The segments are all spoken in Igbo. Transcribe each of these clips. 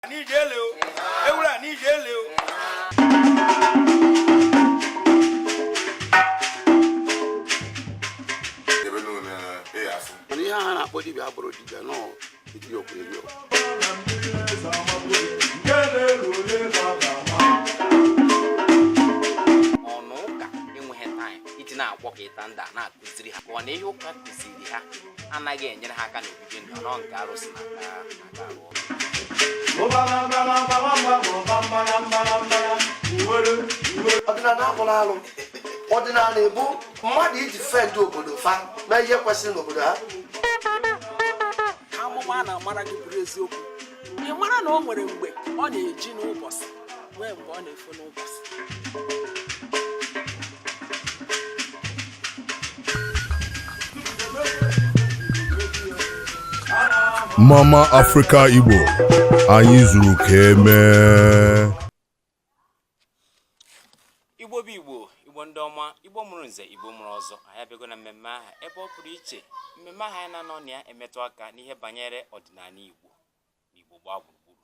Anyị jele o. Ewura anyị jele o. Ihe ha na-akpọ dibịa abụrụ dibịa nọ eti okwu eri ọnụ ụka enweghị taịm iji na-akwọ ka ịta ndị a na-akụziri ha ọ na ihe ụka kụziri ha anaghị enyere ha aka n'obibi ndụ nọ nke arụsị na aka arụ ọdịnala akpọrọ alụ ọdịnala bụ mmadụ iji fendị obodo fa mee ihe kwesịrị n'obodo ha. Amụma a na-amara gị bụrụ eziokwu. Ị mara na o nwere mgbe ọ na-eji n'ụbọchị nwee mgbe ọ na-efu n'ụbọchị. Mama Africa Igbo, anyị zuru ka emee. Igbo bụ Igbo, Igbo ndị ọma, Igbo mụrụ nze, Igbo mụrụ ọzọ. Anyị abịago na mmemme aha ebe ọ pụrụ iche. Mmemme aha anyị na-anọ na ya emetụ aka n'ihe banyere ọdịnala Igbo na Igbo gbaa gburugburu.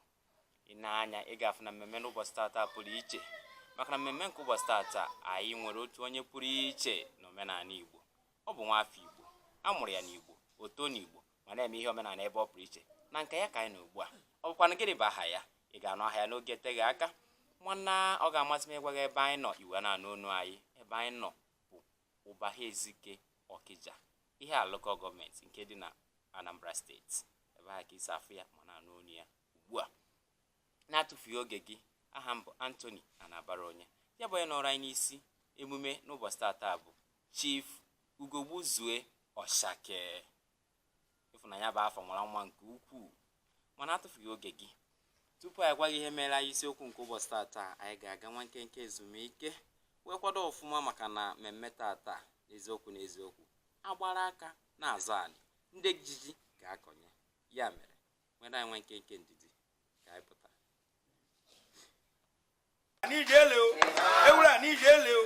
Ị na-anya ị ga-afụ na mmemme n'ụbọchị tata pụrụ iche maka na mmemme nke ụbọchị tata anyị nwere otu onye pụrụ iche na omenala Igbo. Ọ bụ nwafọ Igbo, a mụrụ ya n'Igbo, o too n'Igbo ma na-eme ihe omenala ebe ọ pụrụ iche. Na nke ya ka anyị na ugbu a, ọ bụkwa na gịnị bụ aha ya? Ị ga-anụ aha ya n'oge eteghị aka. Nwanna ọ ga-amasị m ịgwa gị ebe anyị nọ iwe na-anụ onu anyị. Ebe anyị nọ bụ Ụbaha Ezike Ọkịja, ihe alụkọ gọọmenti nke dị na Anambra steeti. Ebe ahụ ka isi afụ ya ma na-anụ onu ya ugbu a. Na-atụfughị oge gị, aha m bụ Anthony Anabara onye ya bụ onye nọrọ anyị n'isi emume n'ụbọchị tata bụ Chief Ugogbuzue Ọshake. Ịfụnanya bụ afọ nwara nwa nke ukwuu. Mana atụfughị oge gị, tupu anyị gwaghị ihe mere anyị isiokwu nke ụbọchị tata, anyị ga-aga nwa nkenke ezumike wee kwado ọfụma maka na mmemme tata n'eziokwu n'eziokwu agbara aka na-azọ anyị ndị ejiji ga-akọnye. Ya mere nwere anyị nwa nkenke ndidi ka anyị pụta. Anyị jele o. Ewura anyị jele o.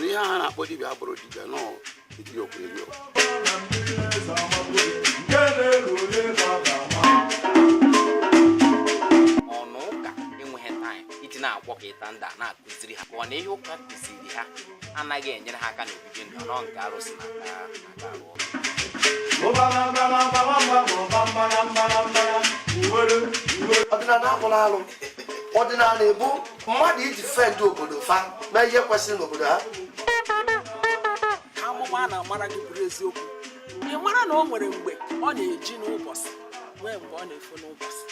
Ihe ha na-akpọ dibịa abụrụ dibịa nọ eti okwu eri ọnụ ụka enweghị taịm iji na-akwọ ka ịta ndị a na-akụziri ha ọ na ihe ụka kụziri ha anaghị enyere ha aka n'obibi ndụ nọ nke arụsị na aka arụ ọdịnala akpọrọ alụ ọdịnala bụ mmadụ iji fendị obodo fa mee ihe kwesịrị n'obodo ha. Amụma a na-amara gị bụrụ eziokwu. Ị mara na o nwere mgbe ọ na-eji n'ụbọchị nwee mgbe ọ na-efu n'ụbọchị.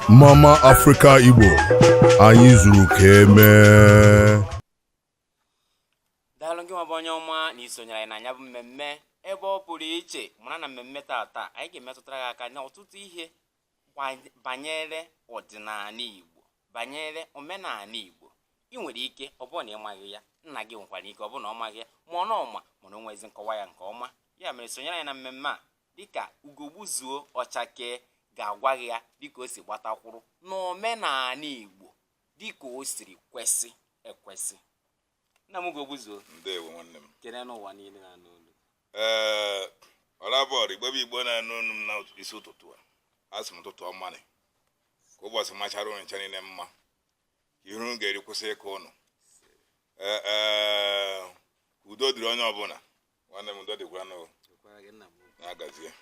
Mama Africa Igbo, anyị zuru ka emee. Daalụ gị nwa bụ onye ọma na isonyere anyị na anya bụ mmemme ebe ọ pụrụ iche. Mara na mmemme tata anyị ga-emetụtara gị aka n'ọtụtụ ihe banyere ọdịnala Igbo, banyere omenala Igbo. Ị nwere ike ọ bụrụ na ị maghị ya, nna gị nwekwara ike ọ bụrụ na ọ maghị ya ma ọ nọọma mana o nwezi nkọwa ya nke ọma. Ya mere sonyere anyị na mmemme a dịka Ugogbuzue Ọchake ga-agwa gị ya dịka o si gbatakwuru n'omenala Igbo dịka o siri kwesị ekwesị. Nna m Ugogbuzue, ndewo nwanne m. kene n'ụwa niile na-anụ olu. Ọlabọọlụ Igbo na-anụ olu m na isi ụtụtụ a. Asị m ụtụtụ ọma ka ụbọchị machara ụnụ ncha niile mma, ihu m ga-eri kwụsị ịkụ ụnụ. Udo dịrị onye ọbụla. Nwanne m udo dịkwara na gazie.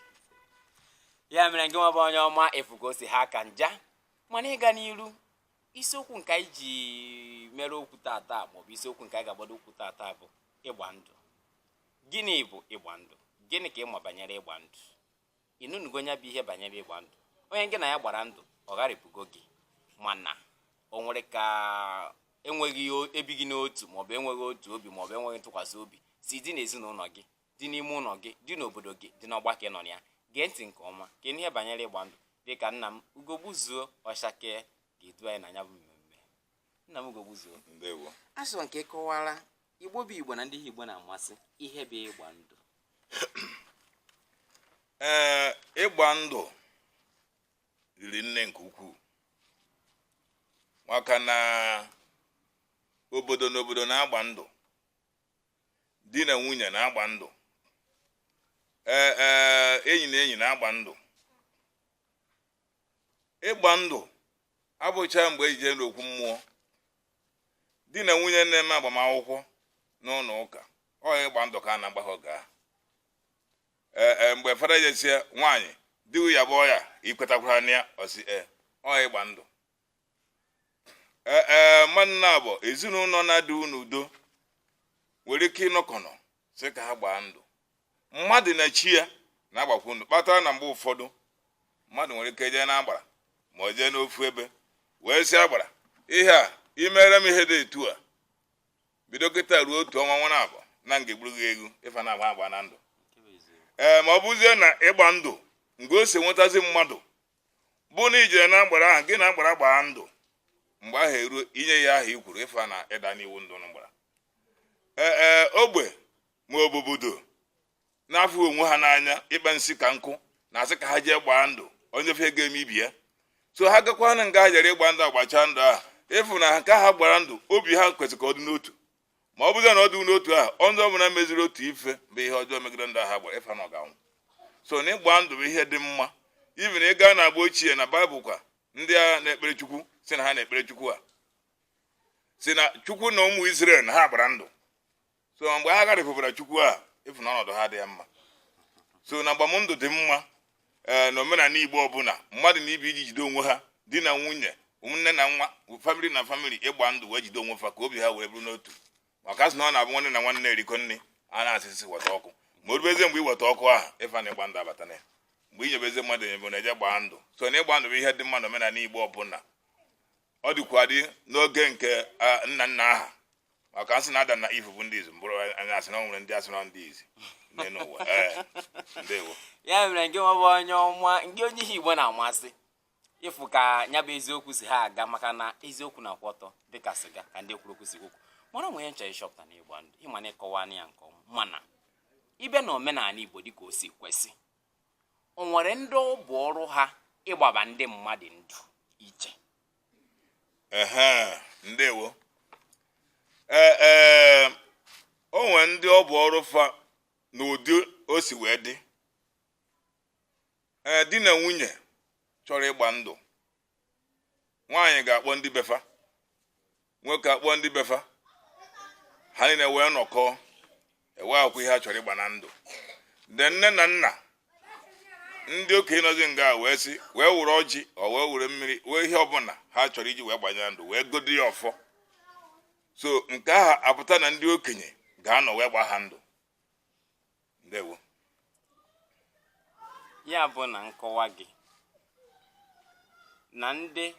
Ya mere gị nwa bụ onye ọma efugo o si ha aka nja. Mana ịga n'iru, isiokwu nke anyị ji mere okwu tata maọbụ isiokwu nke anyị ga-agbado okwu tata bụ ịgba ndụ. Gịnị bụ ịgba ndụ? Gịnị ka ịma banyere ịgba ndụ? Ịnụnugo ya bụ ihe banyere ịgba ndụ. Onye gị na ya gbara ndụ ọ gharịpụgo gị, mana o nwere ka enweghị ebighị n'otu maọbụ enweghị otu obi maọbụ enweghị ntụkwasị obi si dị n'ezinụlọ gị, dị n'ime ụlọ gị, dị n'obodo gị, dị n'ọgbakọ ị nọ na ya. Gee ntị nke ọma ka ihe banyere ịgba ndụ dịka nna m Ugogbuzue Ọshake ga-edu anyị na ya bụ mmemme. Nna m Ugogbuzue, Ndewo. asọ nke kọwara Igbo bụ Igbo na ndị Igbo na-amasị ihe bụ ịgba ndụ. Ịgba ndụ riri nne nke ukwuu maka na obodo n'obodo na-agba ndụ, di na nwunye na-agba ndụ, enyi na enyi na-agba ndụ. Ịgba ndụ abụcha mgbe ejije n'okwu mmụọ. Di na nwunye na-eme agbamakwụkwọ n'ụlọ ụka, ọ ịgba ndụ ka a na-agba ha oge ahụ. Mgbe fada jesie nwaanyị di ya bụ ya ikwetakwara na ya osi ọ ịgba ndụ. Mmadụ na-abụ ezinụlọ na-adị n'udo nwere ike ịnọkọnọ sị ka ha gbaa ndụ. Mmadụ na chi ya na-agbakwu ndụ kpatara na mgbe ụfọdụ mmadụ nwere ike jee na-agbara ma ọ jee n'ofu ebe wee sị agbara ihe a imere m ihe dị etu a bido kịta ruo otu ọnwa nwa na-abụ na nga egburu gị ego ịfa na agba na ndụ. Ma ọ bụzie na ịgba ndụ mgbe o si nwetazi mmadụ bụ na ijere na agbara ahụ gị na agbara gbaa ndụ mgbe ahụ eruo inye ya ahụ ikwuru ịfa na ịda n'iwu ndụ n'gbara. Ogbe ma obodo n'afọ onwe ha n'anya ịkpa nsị ka nkụ na-asị ka ha jee gbaa ndụ onye fe ga-emebi ya. So ha gakwana nga ha jere ịgba ndụ agbacha ndụ ahụ ịfụ na nke ha gbara ndụ obi ha kwesịrị ka ọ dị n'otu. Ma ọ bụzie na ọ dị n'otu ahụ ọndụ ọbụla meziri otu ife bụ ihe ọjọọ megide ndụ ha gbara ịfa na ọganwụ. So na ịgba ndụ bụ ihe dị mma. Ibi na ịga na agba ochie na Baịbụl kwa ndị a na-ekpere Chukwu si na ha na-ekpere Chukwu a si na Chukwu na ụmụ Izrel na ha gbara ndụ. So mgbe ha garịpụbara Chukwu a ịfụ na ọnọdụ ha dị ya mma. So na agbamndụ dị mma na omenala Igbo ọbụla mmadụ na ibe iji jide onwe ha di na nwunye ụmụnne na nwa famili na famili ịgba ndụ wee jide onwe fa ka obi ha wee bụrụ n'otu. Maka asị na ọ na-abụ nwanne na nwanne erikọ nne a na-asịsị weta ọkụ ma orubezie mgbe iweta ọkụ ahụ ịfa na ịgba ndụ abata na ya mgbe inyebezi mmadụ enyebe na-eje gbaa ndụ. So na ịgba ndụ bụ ihe dị mma na omenala Igbo ọbụla. Ọ dịkwa dị n'oge nke nna nna aha maka asị na Adam na Eve bụ ndị izu mbụrụ anya asị na ọ nwere ndị asị na ndị izi n'ụwa. Ndewo. Ya mere nke nwa bụ onye ọma nke onye ihe Igbo na-amasị ịfụ ka nya bụ eziokwu si ha aga maka na eziokwu na-akwụ ọtọ dịka sịga ka ndị kwuru okwu si okwu. Mana onwe ya nchọ ịchọpụta na ịgba ndụ ịma na ịkọwa ya nke ọma mana ibe na omenala Igbo dịka o si kwesị o nwere ndị ọ bụ ọrụ ha ịgbaba ndị mmadụ ndụ iche. Ndewo. O nwere ndị ọ bụ ọrụ fa n'ụdị o si wee dị. Di na nwunye chọrọ ịgba ndụ, nwaanyị ga-akpọ ndị befa, nwoke akpọ ndị befa, ha niile wee nọkọọ ewe akwụ ihe ha chọrọ ịgba na ndụ. De nne na nna ndị okenye nọzi nga wee sị wee were ọjị ọ wee were mmiri wee ihe ọbụla ha chọrọ iji wee gbanye na ndụ wee godo ya ọfọ. So nke ahụ apụta na ndị okenye ga-anọ wee gba ha ndụ. Ndewo. Ya bụ na nkọwa gị na ndị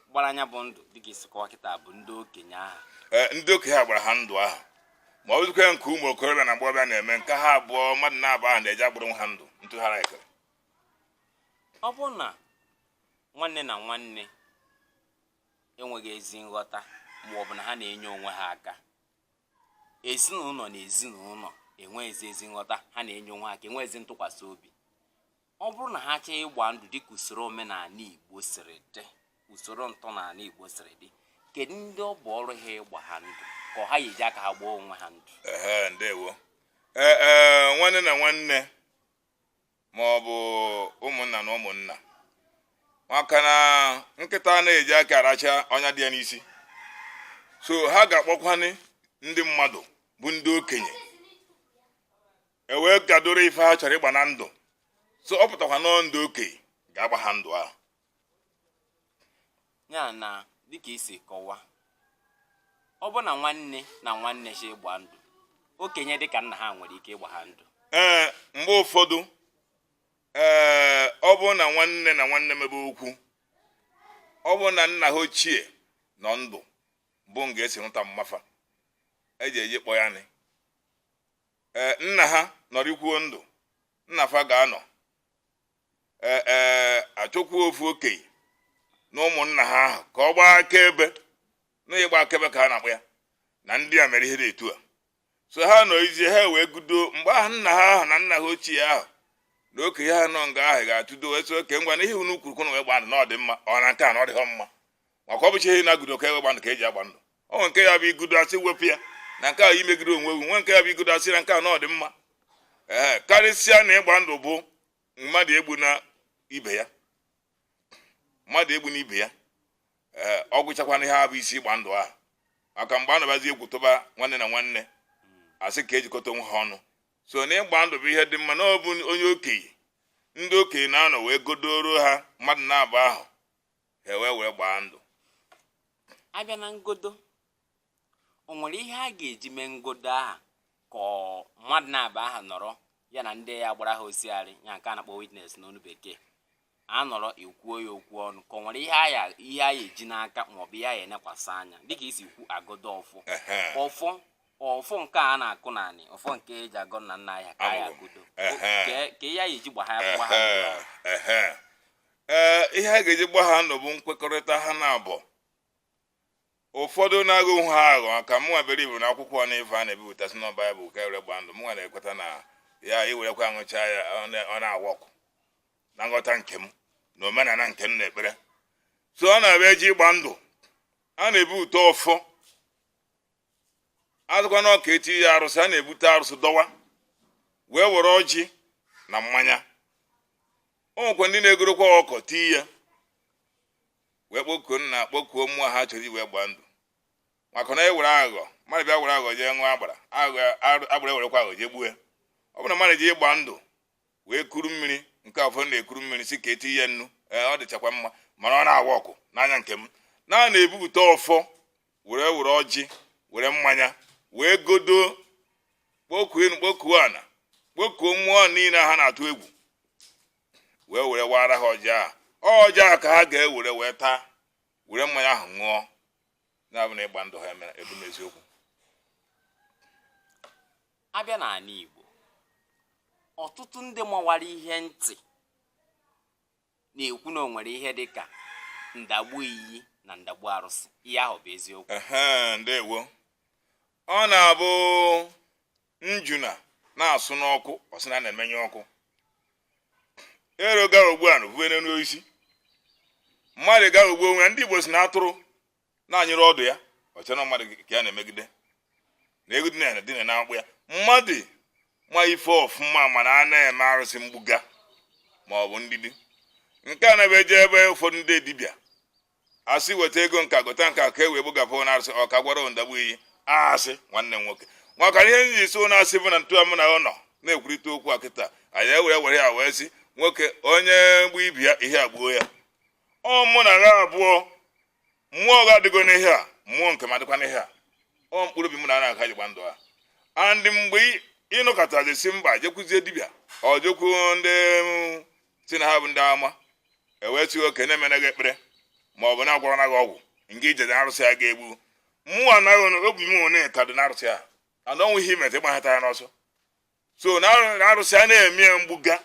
gbara anya bụ ndụ dịka isi kọwa kịta bụ ndị okenye ahụ. Ndị okenye ha gbara ha ndụ ahụ ma ọ bụzikwa nke ụmụ okorobịa na agbọghọbịa na-eme nke ha abụọ mmadụ na-abụ ahụ na-eji agbụrụ ha ndụ ntụgharị ekere. Ọ bụ na nwanne na nwanne enweghị ezi nghọta ma ọ bụ na ha na-enye onwe ha aka, ezinụlọ na ezinụlọ enweghịzi ezi nghọta ha na-enye onwe ha aka enweghịzi ntụkwasị obi. Ọ bụrụ na ha chọọ ịgba ndụ dịka usoro omenala Igbo siri dị, usoro ntọala Igbo siri dị, kedu ndị ọ bụ ọrụ ha ịgba ha ndụ ka ha yi aka ha gbaa onwe ha ndụ? Ndewo. Nwanne na nwanne ma ọ bụ ụmụnna na ụmụnna maka na nkịta na-eji aka aracha ọnya dị ya n'isi. So ha ga-akpọkwanye ndị mmadụ bụ ndị okenye ewee gadoro ife ha chọrọ ịgba na ndụ. So ọ pụtakwa nọọ ndị okenye ga-agba ha ndụ ahụ. Ya na dịka isi kọwa ọ bụ na nwanne na nwanne chi ịgba ndụ, okenye dịka nna ha nwere ike ịgba ha ndụ. Mgbe ụfọdụ ọ bụ na nwanne na nwanne mebe okwu, ọ bụ na nna ha ochie nọ ndụ bụ nga esi hụta mmafa eji eji kpọ ya nị. Nna ha nọrọ ikwuo ndụ, nna fa ga-anọ achọkwuo ofu okenye na ụmụnna ha ahụ ka ọ gbaa akaebe na ịgba akaebe ka ha na-akpọ ya na ndị a mere ihe dị etu a. So ha nọ izie ha wee gudo mgbe ahụ nna ha ahụ na nna ha ochie ahụ na okenye ha nọ nga ahụ ga-atụdo wee sị oke ngwa na ihe unu kwuru kwunu wee gba ndụ na ọ dị mma ọ na nke a na ọ dịghọ mma maka ọ bụcha ihe na-agụdo ka ewe gba ndụ ka eji agba ndụ ọ nwe nke ya bụ igudo asị wepụ ya na nke a imegide onwe ewu nwe nke ya bụ igodo asị na nke a na ọ dị mma karịsịa na ịgba ndụ bụ mmadụ egbu na ibe ya ọ gwụchakwana ihe a bụ isi ịgba ndụ a maka mgbe a nabazi egwu tụba nwanne na nwanne asị ka ejikọta onwe ha ọnụ so na ịgba ndụ bụ ihe dị mma na ọ bụ onye okenye ndị okenye na-anọ wee godoro ha mmadụ na-abụ ahụ ha wee gbaa ndụ. Abịa na ngodo o nwere ihe a ga-eji mee ngodo aha ka mmadụ na-aba aha nọrọ ya na ndị ya gbara ha osiarị ya nke a na-akpọ witness n'onu bekee anọrọ ekwuo ya okwu ọnụ ka o nwere ihe a eji n'aka maọbụ ihe a ya enekwasị anya dịka isi kwu agodo ọfọ nke a na-akụ naanị ọfọ nke eji agọ na nna ya ka ya agodo ka ihe a eji gbagha ihe a ga-eji gba ha ndụ bụ nkwekọrịta ha na-abụ ụfọdụ na-agụ ha aghọ maka mụnwa bere ibu na akwụkwọ na ife a na-ebipụtasị na Baịbụl ka ere gba ndụ mụnwa na-ekweta na ya iwerekwa aṅụcha ya ọ na-awa ọkụ na nghọta nke m na omenala nke m na-ekpere so ọ na-abịa eji ịgba ndụ a na-ebu ụtọ ọfọ azụkwa na ọka eti ya arụsị a na-ebute arụsị dọwa wee were ọjị na mmanya o nwekwa ndị na-egorokwa ọkọ tii ya wee kpokuo nna kpokuo mmụọ ha chọrọ iwe gba ndụ maka na ewere aghọ mmadụ bịa were aghọ jee ṅụọ agbara ewerekwa aghọ jee gbuo ọ bụ na mmadụ ji ịgba ndụ wee kuru mmiri nke afọ na-ekuru mmiri si ka eti ya nnu ọ dịchakwa mma mana ọ na-awa ọkụ n'anya nke m na-ebupụta ọfọ were ọjị were mmanya wee godo kpokuo ana kpokuo mmụọ niile ha na-atụ egwu were wara ha ọjị a ka ha ga-ewere wee taa were mmanya ahụ ṅụọ na-abụ na ịgba ndụ ha ebu n'eziokwu. Abịa n'ala Igbo ọtụtụ ndị mawara ihe ntị na-ekwu na o nwere ihe dịka ndagbu iyi na ndagbu arụsị ihe ahụ bụ eziokwu. Ndewo ọ na-abụ njuna na-asụ n'ọkụ ọ sị na na-emenye ọkụ ero gara ugbu a n'ofuwe n'elu isi mmadụ gara ugbu onwe ndị Igbo si na atụrụ na-anyụrụ ọdụ ya ọcha na mmadụ ka ya na-emegide na egide na-edina na akpụ ya mmadụ ma ife ọfụma mana a na-eme arụsị mgbuga ma ọ bụ ndidi nke a na-ebe eje ebe ụfọdụ ndị dibịa asị weta ego nka gota nka ka e wee gbugapụ na arụsị ọka gwara ndagbu iyi asị nwanne m nwoke maka ihe nji so na-asị bụ na ntụ amụ na ọ nọ na-ekwurịta okwu a kịta anyị were ya wee sị nwoke onye gbu ibi ya ihe agbuo ya ọ mụ na ha abụọ mmụọ ga-adịgo n'ihe a mmụọ nke madịkwa n'ihe a ọ mkpụrụ obi mụ na aka ji gba ndụ ha andị mgbe ịnụkọta jesi mba jekwuzie dibịa ọ jekwuo ndị si na ha bụ ndị ama ewee si oke na-emene gị ekpere ma ọ bụ na-agwara na gị ọgwụ nke ije na arụsị ya ga-egbu mmụọ anaghị obi m one ka dị na arụsị ha ana ọnwụ ihe imeta ịgbahata ya n'ọsọ so na arụsị a na-eme ya mgbuga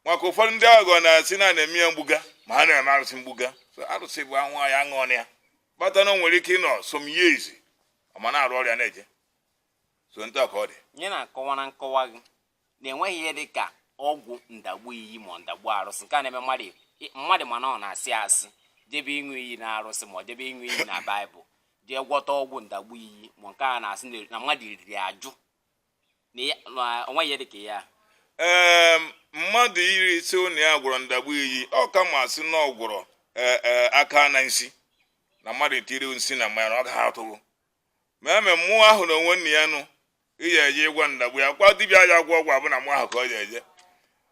maka ụfọdụ ndị aghụghọ na-asị na-eme ya mgbuga ma ha na-eme arụsị mgbuga so arụsị bụ anwụ ya aṅụọ ya kpata na o nwere ike ịnọ som ihe izi ọma na-arụ ọrịa na-eje so nta ka ọ dị nye na-akọwa na nkọwa gị na-enweghị ihe dị ka ọgwụ ndagbu iyi ma ndagbu arụsị nke a na-eme mmadụ mana ọ na-asị asị jebe ịṅụ iyi na arụsị ma ọ jebe ịṅụ iyi na Baịbụl jee gwọta ọgwụ ndagbu iyi ma nke a na-asị na mmadụ riri ajụ na onweghị ihe dị ka ya mmadụ iri ise na ya gwọrọ ndagbu iyi ọ ka ma sị na ọ gwọrọ aka na nsi na mmadụ tiri nsi na mmanya na ọ gaghị atụrụ ma eme mmụọ ahụ na onwe nna ya nụ iji eje ịgwa ndagbu ya kwa dibịa ya agwọ ọgwụ abụ na mmụọ ahụ ka ọ ji eje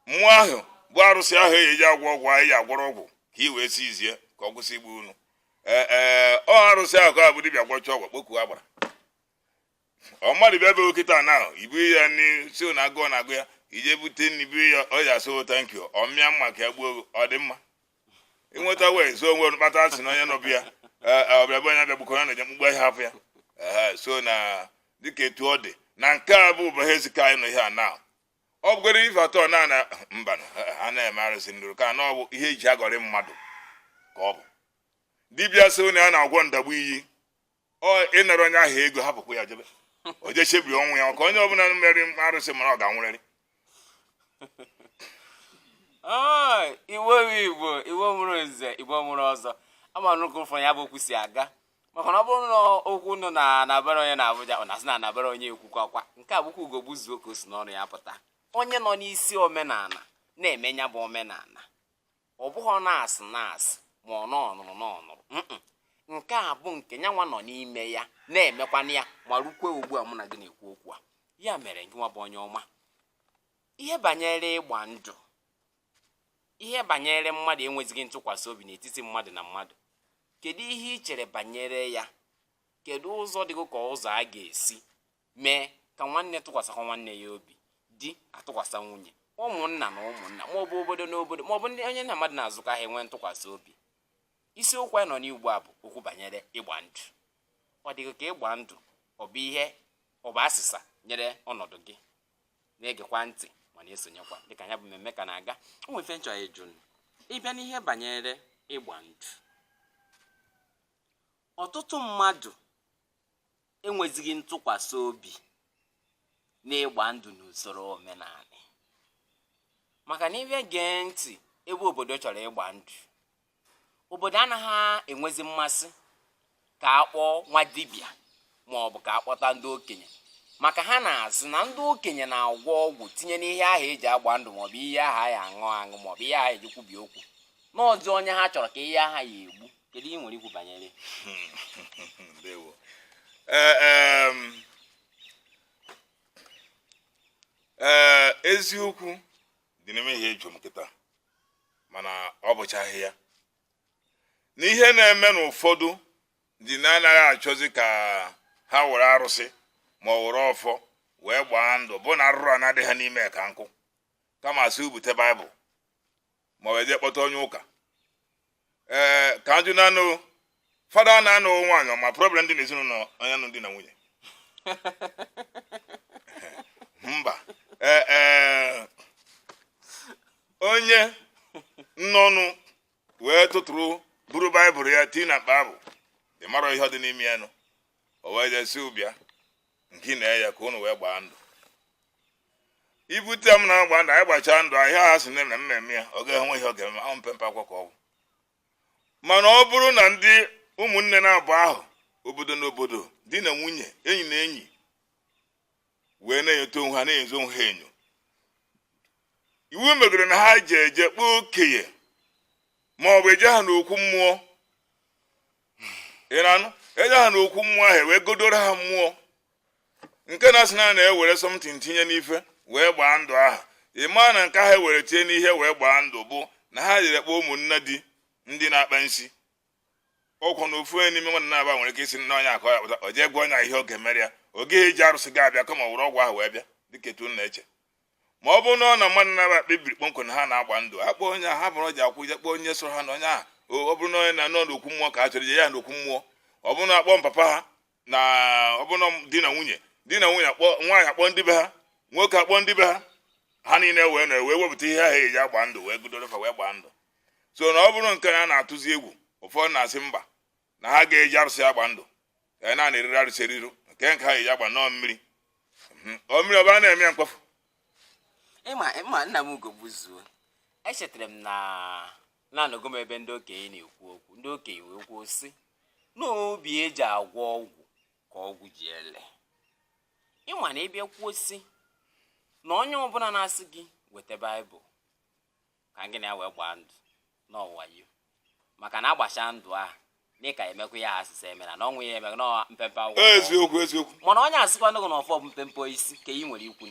mmụọ ahụ bụ arụsị ahụ eji agwọ ọgwụ anyị ji agwọrọ ọgwụ ka ị wee si izie ka ọ kwụsị igbu unu ọ arụsị ahụ ka bụ dibịa gwọcha ọgwụ kpokuo agbara ọ mmadụ bịa be okịta na ibu ya n'isi na agụọ na agụ ya ije bute n'ibu ya ọ ji asụ tankị ọ mịa mma ka ya gbuo ọ dị mma ịnweta wee so onwe kpata asị na onye nọbụ ya ọbịa bụ onye bịa gbukọ ya na eje mkpugbu ihe hapụ ya so na dịka etu ọ dị na nke a bụ ụbọchị ezika anyị nọ ihe a na ọ bụgoro ife atọ na mba ha na-eme arụsị ndụrụ ka na ọ bụ ihe eji agọrị mmadụ ka ọ bụ dibịa so na ya na-agwọ ndagbu iyi ọ ịnara onye ahụ ego hapụkwa ya jebe o jechebiri ọnwụ ya ka onye ọbụla mere arụsị mara ọ ga-anwụrịrị iwo mụrụ nze igbo mụrụ ọzọ ama nnukwu ụfọ ya bụ okwu si aga maka na ọ bụrụ na okwu nọ na-abara onye na Abuja ọ na-asị na-abara onye ekwukwa nke a bụkwa ugogbu zuo ka o si n'ọrụ ya pụta onye nọ n'isi omenala na-emenya bụ omenala ọ bụghị na-asị ma ọ n'ọnụrụ nke a bụ nke nyanwa nọ n'ime ya na-emekwana ya ma rukwe ugbu a mụ na gị na-ekwu okwu a ya mere gị nwa bụ onye ọma ihe banyere ịgba ndụ ihe banyere mmadụ enwezighị ntụkwasị obi n'etiti mmadụ na mmadụ kedu ihe ị chere banyere ya kedu ụzọ dịgo ka ụzọ a ga-esi mee ka nwanne tụkwasịkwa nwanne ya obi di atụkwasị nwunye ụmụnna na ụmụnna maọbụ obodo na obodo maọbụ ndị onye na mmadụ na-azụkọ ahịa enwe ntụkwasị obi isiokwu anyị nọ n'Igbo a bụ okwu banyere ịgba ndụ ọ dịgo ka ịgba ndụ ọ bụ asịsa nyere ọnọdụ gị na-egekwa ntị ma na-esonyekwa dịka ya bụ mmemme ka na-aga o nwefe nchọ ịjụ ịbịa n'ihe banyere ịgba ndụ ọtụtụ mmadụ enwezighị ntụkwasị obi n'ịgba ndụ n'usoro omenala maka na ịbịa gee ntị ebe obodo chọrọ ịgba ndụ obodo anaghị enwezi mmasị ka akpọọ nwa dibịa ma ọ bụ ka akpọta ndị okenye maka ha na-asị na ndị okenye na-agwọ ọgwụ tinye n'ihe ahụ eji agba ndụ maọbụ ihe ahụ ya aṅụ maọbụ ihe ahụ eji kwubi okwu n'ọdị onye ha chọrọ ka ihe aha ya egbu kedu ihe nwere ikwu banyere eziokwu dị n'ime ihe eju m nkịta mana ọ bụchaghị ya n'ihe na-eme n'ụfọdụ dị na-anaghị achọzi ka ha were arụsị ma ọ were ọfọ wee gbaa ndụ bụ na arụrụ a na-adịghị ha n'ime ka nkụ kama asị ubute baịbụl ma ọ wee jee kpọta onye ụka ka njụ na-anụ fada na-anụ nwaanyị ma problem dị n'ezinụlọ onye nụ di na nwunye mba onye nnọnụ wee tụtụrụ buru baịbụl ya tii na mkpa abụ ị mara ihe ọ dị n'ime ya nụ o wee jesi ụbịa nke na ya ka ụnụ wee gbaa ndụ ibute m na-agba ndụ anyị gbachaa ndụ ahịa ha si na mmemme ya ọ ga-enwe ihe ọ ga-eme ahụ mpempe akwa ka ọ bụ mana ọ bụrụ na ndị ụmụnne na-abụ ahụ obodo na obodo di na nwunye enyi na enyi wee na-enyote onwe ha na-enyozo onwe ha enyo iwu megoro na ha ji eje kpoo okenye ma ọ bụ eje ha n'okwu mmụọ ịranụ eje ha n'okwu mmụọ ahụ wee godoro ha mmụọ nke na-asị na na-ewere something tinye n'ife wee gbaa ndụ aha ịma na nke ahụ ewere tinye n'ihe wee gbaa ndụ bụ na ha jere kpọọ ụmụnne di ndị na-akpa nsi ọkwụ na ofu onye n'ime nwanne na-aba nwere ike isi nna onye akọ ya pụta o jee gwa onye ihe ọ ga-emere ya ọ gaghị eji arụsị ga-abịa kama were ọgwụ ahụ wee bịa dịka etu na-eche ma ọ bụrụ na ọ na mmadụ na-aba kpebiri kpọmkwem na ha na-agba ndụ akpọ onye ahụ ha bụrụ ji akwụ ije kpọọ onye soro ha na onye ahụ ọ bụrụ na onye na-anọ n'okwu mmụọ ka a chọrọ ije ya n'okwu mmụọ ọ bụrụ na akpọ mpapa ha na ọ bụrụ na di na nwunye akpọ nwaanyị akpọ ndị be ha nwoke akpọ ndị be ha ha niile wee na-ewe wepụta ihe ahụ eji agba ndụ wee gudorefa wee gbaa ndụ so na ọ bụrụ nke a na-atụzi egwu ụfọdụ na-asị mba na ha ga-eji arụsị agba ndụ ka anyị na-eriri arụsị eriru nke ha eji agba nnọọ mmiri ọ mmiri ọbara na-eme ya mkpofu ịma nna m ugogbuzuo echetara m na-anọgo m ebe ndị okenye na-ekwu okwu ndị okenye wee kwuo sị n'obi eji agwọ ọgwụ ka ọgwụ ji ele ịma na ịbịa kwuo sị na onye ọbụla na-asị gị weta baịbụl ka gị na ya wee gbaa ndụ n'ọwayo maka na agbacha ndụ ahụ dịka emekwa ya asịsa emena na ọnwụ ya emeka na mpempe akwụkwọ eziokwu mana onye asịkwa ndụ na ọfọ bụ mpempe isi ka ị nwere ikwu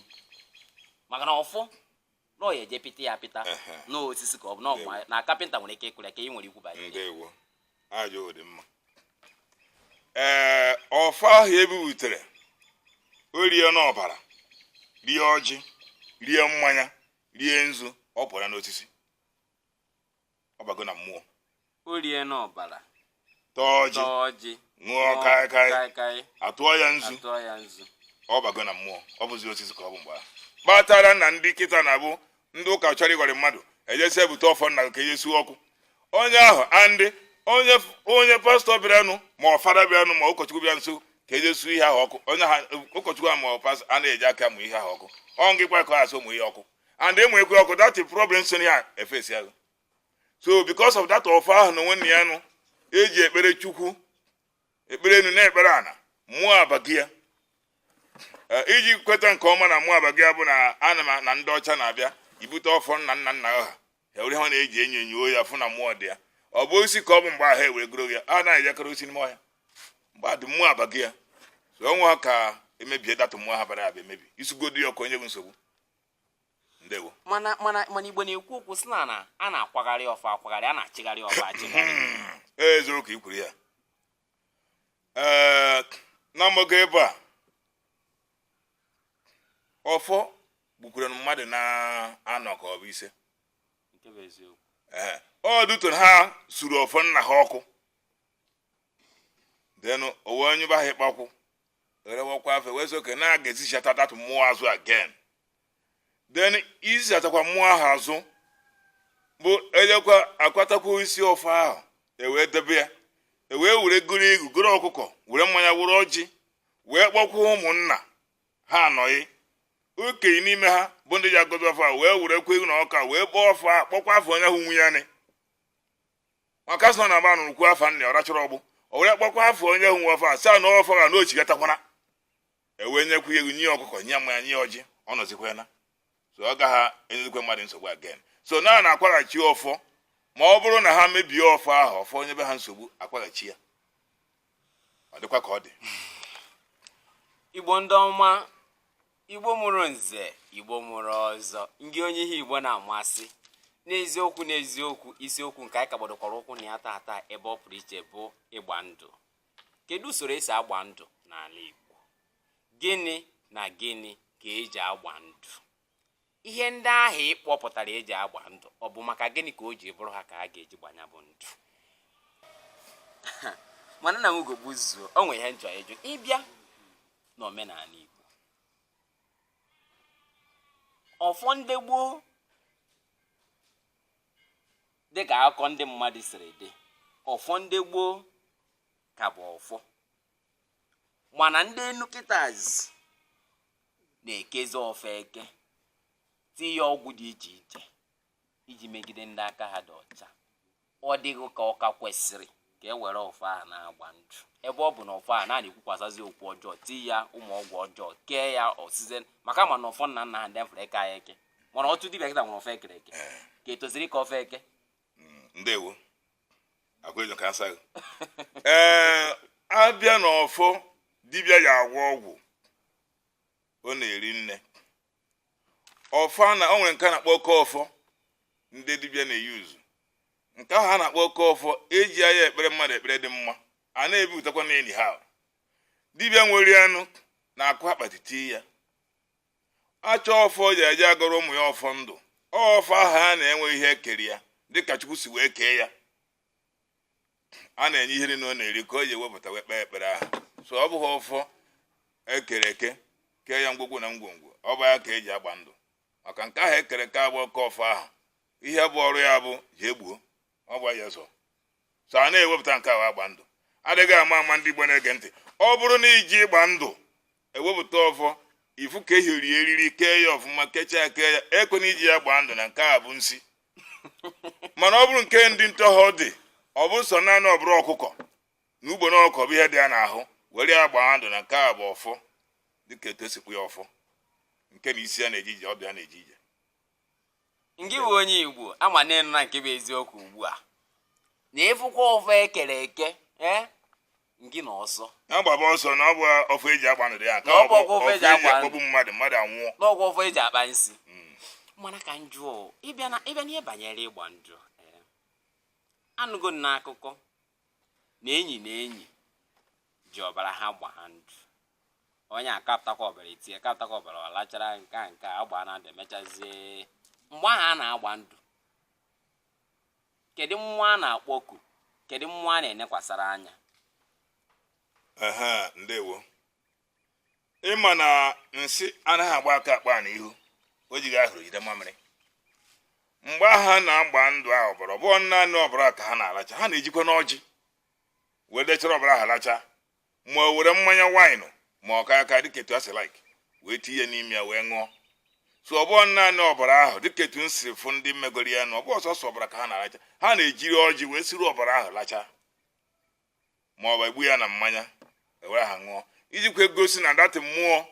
maka na ọfọ na ọ ya eje pịta ya pịta n'osisi ka ọ bụ na kapịnta nwere ike ịkwụrụ ya ka ị nwere ikwu banyere ọfọ ahụ ebubutere o rie n'ọbara rie ọjị rie mmanya rie nzu ọ pụrụ n'osisi ọ bago na mmụọ o rie n'ọbara tọọ ọjị ṅụọ kaikai atụọ ya nzu ọ bago na mmụọ ọ bụzi osisi ka ọ bụ mgbe ahụ kpatara na ndị kịta na-abụ ndị ụka chọrọ ịgwara mmadụ ejesi ebute ọfọ nna ka ejesu ọkụ onye ahụ andị onye pastọ bịaranụ ma ọ fada bịaranụ ma ụkọchukwu bịa nso ka ejesu ihe ahụ ọkụ onye ha ụkọchukwu ahụ ma ọ pastọ a na-eji aka mụ ihe ahụ ọkụ ọ ngị kwa ka asị ụmụ ihe ọkụ and enwekwe ọkụ that problem so ya efesi ahụ. So because of that ọfọ ahụ na nwanne ya nụ eji ekpere Chukwu ekpere enu na ekpere ana mmụọ abagi ya iji kweta nke ọma na mmụọ abagi ya bụ na ana na ndị ọcha na-abịa ibute ọfọ nna ha ewere ha na-eji enyo ya fụ na mmụọ dị ya ọ bụ osi ka ọ bụ mgbe ahụ ewere goro ya a na-ejekọrọ osi n'ime ọhịa mgbe adị mmụọ abagi ya so ọnwa ha ka emebie data mmụọ ha bara abịa emebi isugodo ya ọkụ onye bụ nsogbu ndewo mana Igbo na-ekwu okwu sị na a na-akwagharị ọfọ akwagharị a na-achịgharị ọfọ achịgharị zoro ka i kwuru ya na mgbago ebe a ọfọ gbukwere mmadụ na-anọ ka ọ bụ ise ọ dutoro ha suru ọfọ nna ha ọkụ denụ owe onye bụ ahụ ịkpakwụ erewakwa afọ wee soke na-aga ezichata datụ mmụọ azụ again then isi atakwa mmụọ ahụ azụ bụ ejekwa akwatakwa isi ọfọ ahụ ewee debe ya ewee were goro igu goro ọkụkọ were mmanya were ọjị wee kpọkwa ụmụnna ha anọghị okenye n'ime ha bụ ndị ji agọzi ọfọ ahụ wee were kwa igu na ọka wee kpọọ ọfọ ahụ kpọkwa afọ onye ahụ nwunye ya maka sọ na agba nụrụkwu afa nna ọ rachọrọ ọgbụ o were kpọkwa afọ onye ahụ nwe ọfọ ahụ saa na ọfọ ha na ochigatakwana ewee nyekwa egwu nye ọkụkọ nye mmanya nye ọjị ọ nọzikwa ya na so ọ gaghị enyezikwa mmadụ nsogbu again so na-akwaghachi ọfọ ma ọ bụrụ na ha mebie ọfọ ahụ ọfọ onye be ha nsogbu akwaghachi ya ọ dịkwa ka ọ dị Igbo ndị ọma Igbo mụrụ nze Igbo mụrụ ọzọ ndị onye ihe Igbo na-amasị n'eziokwu isiokwu nke anyị kagbadokwara ụkwụ na ya tata ebe ọ pụrụ iche bụ ịgba ndụ. Kedu usoro esi agba ndụ n'ala Igbo? Gịnị na gịnị ka eji agba ndụ? Ihe ndị ahụ ịkpọpụtara eji agba ndụ ọ bụ maka gịnị ka o ji bụrụ ha ka a ga-eji gbanya bụ ndụ? Mana na m gogbuzuo o nwere ihe njọ eju ịbịa n'omenala Igbo ọfọ ndị gboo dịka akụkọ ndị mmadụ siri dị ọfọ ndị gboo ka bụ ọfọ mana ndị nukịtaz na-ekezi ọfọ eke tinye ọgwụ dị iche iche iji megide ndị aka ha dị ọcha ọ dịghị ka ọka kwesịrị ka e were ọfọ a na-agba ndụ ebe ọ bụ na ọfọ a na-ekwukwasazị okwu ọjọọ tinye ya ụmụ ọgwụ ọjọọ kee ya ọsize maka ma na ọfọ nna ha ndị mfere eke ya eke mana ọtụ dibịa kịta nwere ọfọ ekere eke ka etoziri ka ọfọ eke ndewo agwejo ka asaghị abịa n'ọfọ dibịa ya agwọ ọgwụ ọ na-eri nne ọfọ na o nwere nke a na-akpọ oke ọfọ ndị dibịa na-eyuzu nke ahụ a na-akpọ oke ọfọ eji anya ekpere mmadụ ekpere dị mma a na-ebipụtakwa na enyi ha dibịa nwere anụ na-akụ akpatiti ya achọ ọfọ ji eje agọrọ ụmụ ya ọfọ ndụ ọfọ ahụ a na-enwe ihe ekere ya dịka Chukwu si wee kee ya a na-enye ihe na ọ na-eri ka o ji ewepụta wee kpee ekpere ahụ so ọ bụghị ọfọ ekere eke kee ya ngwogwo na ngwongwo ọ bụ ya ka eji agba ndụ maka nke ahụ ekere ka abụ oke ọfọ ahụ ihe bụ ọrụ ya bụ ji egbuo ọ bụ ya so a na-ewepụta nke ahụ agba ndụ adịghị ama ndị Igbo na-ege ntị ọ bụrụ na iji ịgba ndụ ewepụta ọfọ ifu ka ehiri eriri kee ya ọfụma kechaa kee ya ekwe iji ya gbaa ndụ na nke a bụ nsị mana ọ bụrụ nke ndị ntọhọ dị ọ bụ sọ naanị ọ bụrụ ọkụkọ na ugbo na ọkụkọ bụ ihe dị ya n'ahụ were ya gbaa ndụ na nke a bụ ọfọ dịka etu esikwu ya ọfọ nke na isi ya na-eji ije ọdụ ya na-eji ije ngị bụ onye Igbo ama n'elu na nke bụ eziokwu ugbu a na ịfụkwa ọfọ ekere eke ngị na ọsọ na-agbaba ọsọ na ọ bụ ọfọ eji agba ndụ ya ka ọ bụ ọfọ eji akpọgbu mmadụ anwụọ n'ọgwụ ọfọ eji akpa nsị mana ka njụọ ịbịa n'ihe banyere ịgba ndụ anụgo n'akụkọ na enyi ji ọbara ha gba ha ndụ onye akapụtakwa ọbara etinye kapụtakwa ọbara ọlachara nke agba na ndụ emechazie mgbe ahụ a na-agba ndụ kedu mmụọ a na-akpọku kedu mmụọ a na-enekwasara anya ndewo ịma na nsị anaghị agba aka akpa n'ihu o jighị ahụrụ jide mamịrị mgbe ha na-agba ndụ ahụ ọbara ọbụọ naanị ọbara ka ha na-alacha ha na-ejikwa n'ọjị wee dechara ọbara ha lacha ma o were mmanya waịnụ ma ọka aka dịka etu asị laik wee tinye n'ime ya wee ṅụọ so ọ bụ naanị ọbara ahụ dịka etu m siri fụ ndị mmegoro ya na ọ bụ ọsọsọ ọbara ka ha na-alacha ha na-ejiri ọjị wee siri ọbara ahụ lacha ma ọ bụ egbu ya na mmanya ewere ha ṅụọ iji kwe gosi na datị mmụọ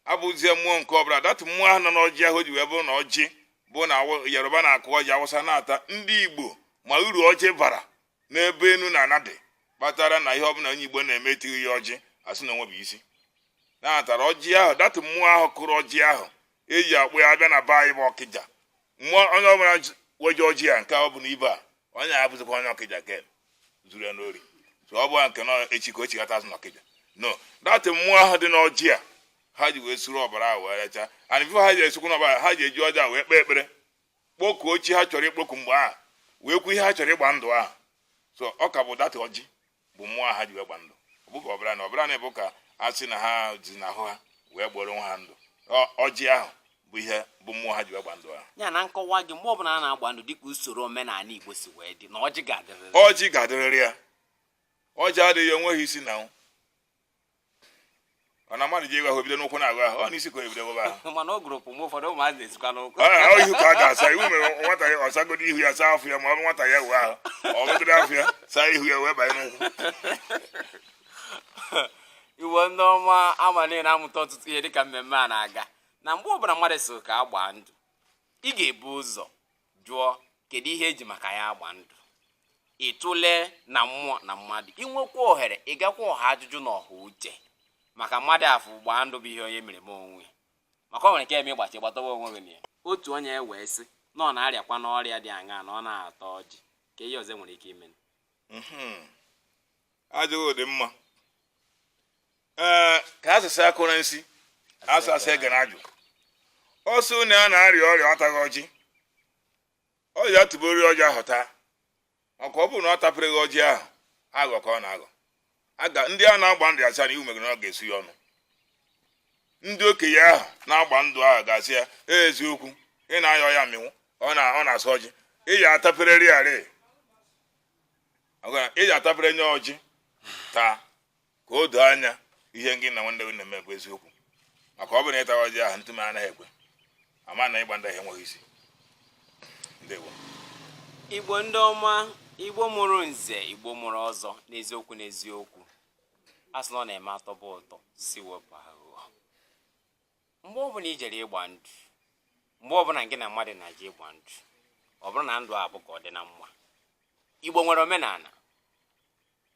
abụzie mmụọ nke ọbụla datị mmụọ ahụ nọ n'ọjị ahụ ji wee bụrụ na ọjị bụ na Yoruba na-akụ ọjị Awụsa na-ata ndị Igbo ma uru ọjị bara n'ebe enu na ana dị kpatara na ihe ọbụla onye Igbo na-eme etighi ya ọjị asị na onwe bụ isi na-atara ọjị ahụ datị mmụọ ahụ kụrụ ọjị ahụ eji akpụ ya abịa na be anyị bụ Ọkịja mmụọ onye ọbụla weje ọjị ya nke ọ bụ na ibe a onye a abụzikwa onye Ọkịja ke zuru ya n'ori so ọ bụ nke nọ echi ka o chighata azụ n'Ọkịja no datị mmụọ ahụ dị n'ọjị a ha ji wee suru ọbara ahụ wee rechaa and bifo ha ji esikwu n'ọbara ha ji eji ọjị a wee kpee ekpere kpọkuo chi ha chọrọ ikpoku mgbe ahụ wee kwu ihe ha chọrọ ịgba ndụ ahụ so ọ ka bụ datị ọjị bụ mmụọ ha ji wee gba ndụ ọ bụghị ọbara na ọbara na-ebu ka a sị na ha ji n'ahụ ha wee gboro nwa ha ndụ ọjị ahụ bụ ihe bụ mmụọ ha ji wee gba ndụ ahụ ya na nkọwa gị mgbe ọbụla a na-agba ndụ dịka usoro omenala Igbo si wee dị na ọjị ga-adịrịrị ọjị ga-adịrịrị ya ọjị adịghị enweghị isi na nwụ ọ na mmadụ ji ego ahụ bido n'ụkwụ na-agụ ahụ ọ n'isi ka o ebido gbaba ahụ mana ọ gụrụ mgbe ụfọdụ ụmụazị na-esikwa n'ụkwụ ihu ka a ga-asa iwu mere nwata ya ọsagodo ihu ya saa afọ ya ma ọ bụ nwata ya uwe ahụ ọ megodo afọ ya saa ihu ya wee banye n'ụkwụ Igbo ndị ọma ama niile na-amụta ọtụtụ ihe dịka mmemme a na-aga na mgbe ọbụla mmadụ so ka agba ndụ ị ga-ebu ụzọ jụọ kedu ihe eji maka ya agba ndụ ịtụle na mmụọ na mmadụ inwekwa ohere ịgakwa ọha ajụjụ na ọha uche maka mmadụ afọ gbaa ndụ bụ ihe onye mere m onwe maka ọ nwere ike eme ịgbachi gbatawa onwe gị ya otu onye wee sị na ọ na-arịakwa n'ọrịa dị aṅaa na ọ na-ata ọjị ka ihe ọzọ nwere ike ime ajụghị dị mma ka asụsụ akụrụ nsị asụsụ ege na ajụ ọsọ na a na-arịa ọrịa ọtaghị ọjị ọ ji atụbori ọjị ahụ taa maka ọ bụrụ na ọ tapere gị ọjị ahụ aghọ ka ọ na-aghọ ndị a na-agba ndụ asaa na iwu megere na ọ ga-esu ya ọnụ ndị okenye ahụ na-agba ndụ ahụ ga-asị ya eziokwu ị na-ayọ ya mịnwụ ọ na-asọ ọjị iji atapereri arị iji atapere nye ọjị taa ka o doo anya ihe gị na nwanne gị na-eme bụ eziokwu maka ọ bụrụ na ịta ọjị ahụ ntụme anaghị ekwe ama na ịgba ndị ahụ enweghị isi ndewo Igbo ndị ọma Igbo mụrụ nze Igbo mụrụ ọzọ n'eziokwu n'eziokwu a sị na ọ na-eme atọba ụtọ si wepụ aghụghọ mgbe ọbụla ijere ịgba ndụ mgbe ọbụla gị na mmadụ na-eje ịgba ndụ ọ bụrụ na ndụ abụ ka ọ dị na mma Igbo nwere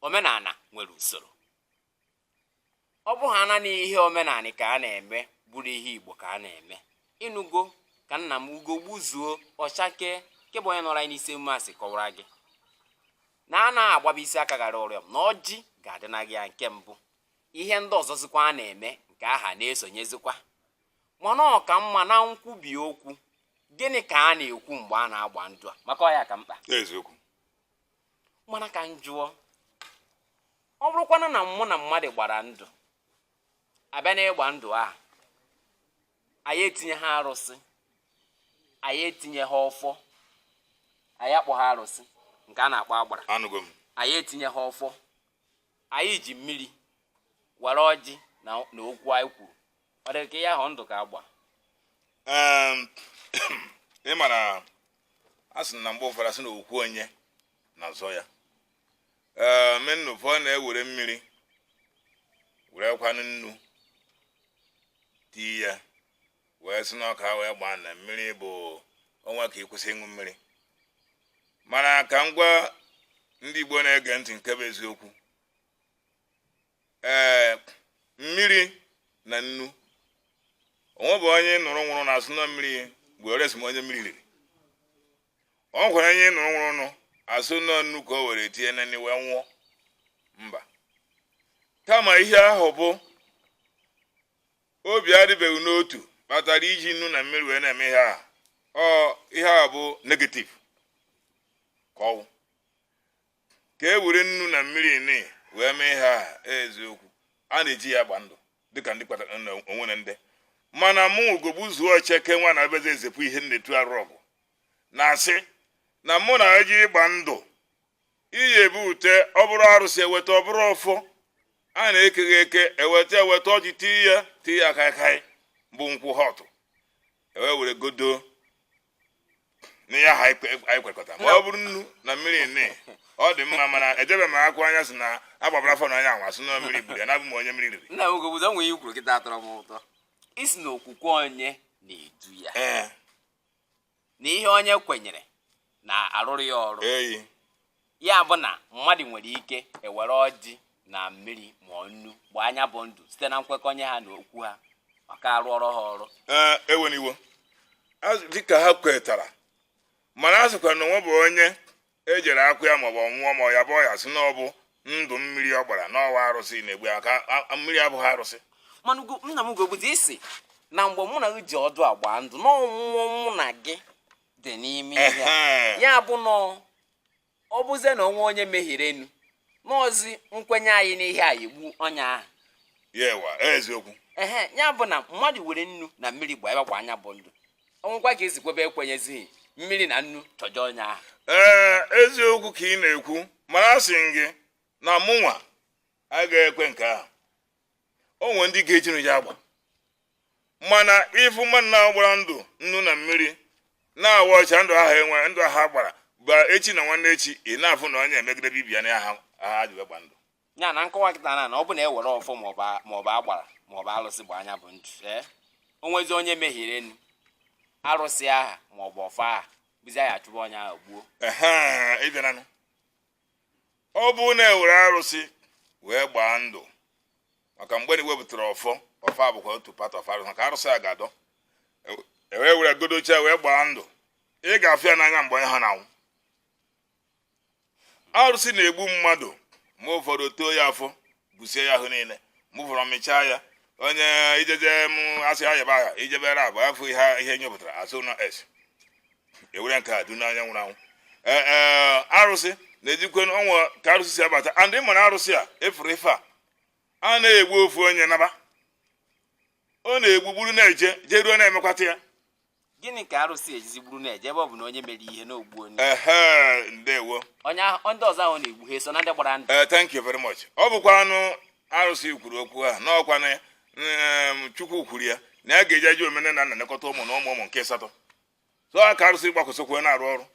omenala nwere usoro ọ bụ ha naanị ihe omenala ka a na-eme bụrụ ihe Igbo ka a na-eme ịnụgo ka nna m ugo gbuzuo ọchake nke bụ onye nọrọ anyị n'isi mmasị kọwara gị na a na-agbaba isi aka gara ụrịọm na ọjị ga-adị na gị ya nke mbụ ihe ndị ọzọzikwa a na-eme nke aha na-esonyezikwa mana ọ ka mma na nkwubi okwu gịnị ka a na-ekwu mgbe a na-agba ndụ a maka ọya ka mkpa eziokwu mana ka m jụọ ọ bụrụkwana na mụ na mmadụ gbara ndụ abịa na ịgba ndụ ahụ anyị etinye ha arụsị anyị etinye ha ọfọ anyị akpọ ha arụsị nke a na-akpọ agbara anụgo m anyị etinye ha ọfọ anyị ji mmiri were ọjị na okwu anyị kwuru ọ dịrị ka ihe ahụ ndụ ka agba ị ma na a sị na mgbe ụfọdụ asị na okwu onye na-azọ ya menụfọ na-ewere mmiri were kwanụ nnu tii ya wee sị na ọka wee gbaa na mmiri bụ ọnwa ka ị kwụsị ịṅụ mmiri mana ka m gwa ndị Igbo na-ege ntị nke bụ eziokwu mmiri na nnu onwe bụ onye nụrụ nwụrụ na asụ na mmiri bụ oresi m onye mmiri riri ọ gwara onye nụrụ nwụrụ nụ asụ nọ nnu ka o were tie na nri wee nwụọ mba kama ihe ahụ bụ obi adịbeghị n'otu kpatara iji nnu na mmiri wee na-eme ihe a bụ negativ ka ọwụ ka e were nnu na mmiri ni wee mee ihe a eziokwu a na-eji ya agba ndụ dịka ndị kpatara onwe na ndị mana mụ ugogbu zuo cheke nwa na abeze ezepụ ihe nnetu arụ ọgụ na-asị na mụ na eji ịgba ndụ iyi ebu ute ọ bụrụ arụsị eweta ọ bụrụ ọfọ a na-ekeghị eke eweta ọjị tii ya akaịkaị bụ nkwụ họtụ ewee were godo n'ihe ahụ anyị kwekọta ma ọ bụrụ nnu na mmiri nne ọ dị mma mana ejebe m akụ anya si na agbabara afọ na onye anwa sị na mmiri gburu ya na abụ m onye mmiri riri nna m gobuzo nwe ihe kwuru kịta atọrọ m ụtọ isi na okwukwe onye na-edu ya na ihe onye kwenyere na arụrụ ya ọrụ eyi ya bụ na mmadụ nwere ike ewere ọjị na mmiri ma nnu gbaa anya bụ ndụ site na nkwekọnye ha na okwu ha maka arụ ọrụ ha ọrụ eweniwo dịka ha kwetara mana a sịkwa na onwe bụ onye ejere akwụ ya maọbụ ọnwụọ ma ya bụ ọya sị na ọ bụ ndụ mmiri ọ gbara n'ọwa arụsị na-egbu ya ka mmiri abụghị arụsị mana nna m gobuzi isi na mgbe mụ na gị ji ọdụ agba ndụ n'ọnwụnwụ mụ na gị dị n'ime ihe ya bụ na ọ bụzie na onwe onye mehirenu n'ozi nkwenye anyị n'ihe a egbu ọnya ahụ yewa eziokwu ya bụ na mmadụ were nnu na mmiri gba ebe kwa anya bụ ndụ ọnwụkwa ka ezikwebe ekwenyezighị mmiri na nnu chọjọ ọnya ahụ eziokwu ka ị na-ekwu mana asị gị na mụnwa agaghị ekwe nke ahụ o nwere ndị ga-ejiri ya agba mana ịfụ mmadụ na-agbara ndụ nnu na mmiri na-awa ọcha ndụ ahụ enwe ndụ ahụ gbara ba echi na nwanne echi ị na-afụ na onye emegide bibia na aha ji gba ndụ ya na nkọwa kịta na ọ bụ na ewere ọfọ maọbụ agbara maọbụ arụsị gba anya bụ ndụ onwezi onye mehiri enu arụsị aha maọbụ ọfọ aha bụzi ya achụba onye ahụ gbuo ịbịananụ ọ bụ na ewere arụsị wee gbaa ndụ maka mgbe na iwepụtara ọfọ abụkwa otu pat of arụsị maka arụsị a ga-adọ ewee were godocha wee gbaa ndụ ị ga-afụ ya n'anya mgbe onye ha na-anwụ arụsị na-egbu mmadụ ma ụfọdụ too ya afọ busie ya ahụ niile ma ụfọdụ mechaa ya onye ijeje m asị ya yaba aha ijebere abụ afọ ihe nyepụtara asụ na es ewere nke a du n'anya nwụrụ anwụ arụsị na-ejikwe ọnwa ka arụsị si abata and ị mara arụsị a efuru ife a na-egbu ofu onye naba ọ na-egbu gburu na-eje jee ruo na-emekwata ya gịnị ka arụsị ejizi gburu na-eje ebe ọ bụ na onye mere ihe n'ogbu onye ndewo onye ndị ọzọ ahụ na-egbu ha so na ndị gbara ndụ thank you very much ọ bụkwa anụ arụsị kwuru okwu ha n'ọkwa na Chukwu kwuru ya na ya ga-eje aja omenala na nlekọta ụmụ na ụmụ nke 8 so aka arụsị gbakọsokwa na-arụ ọrụ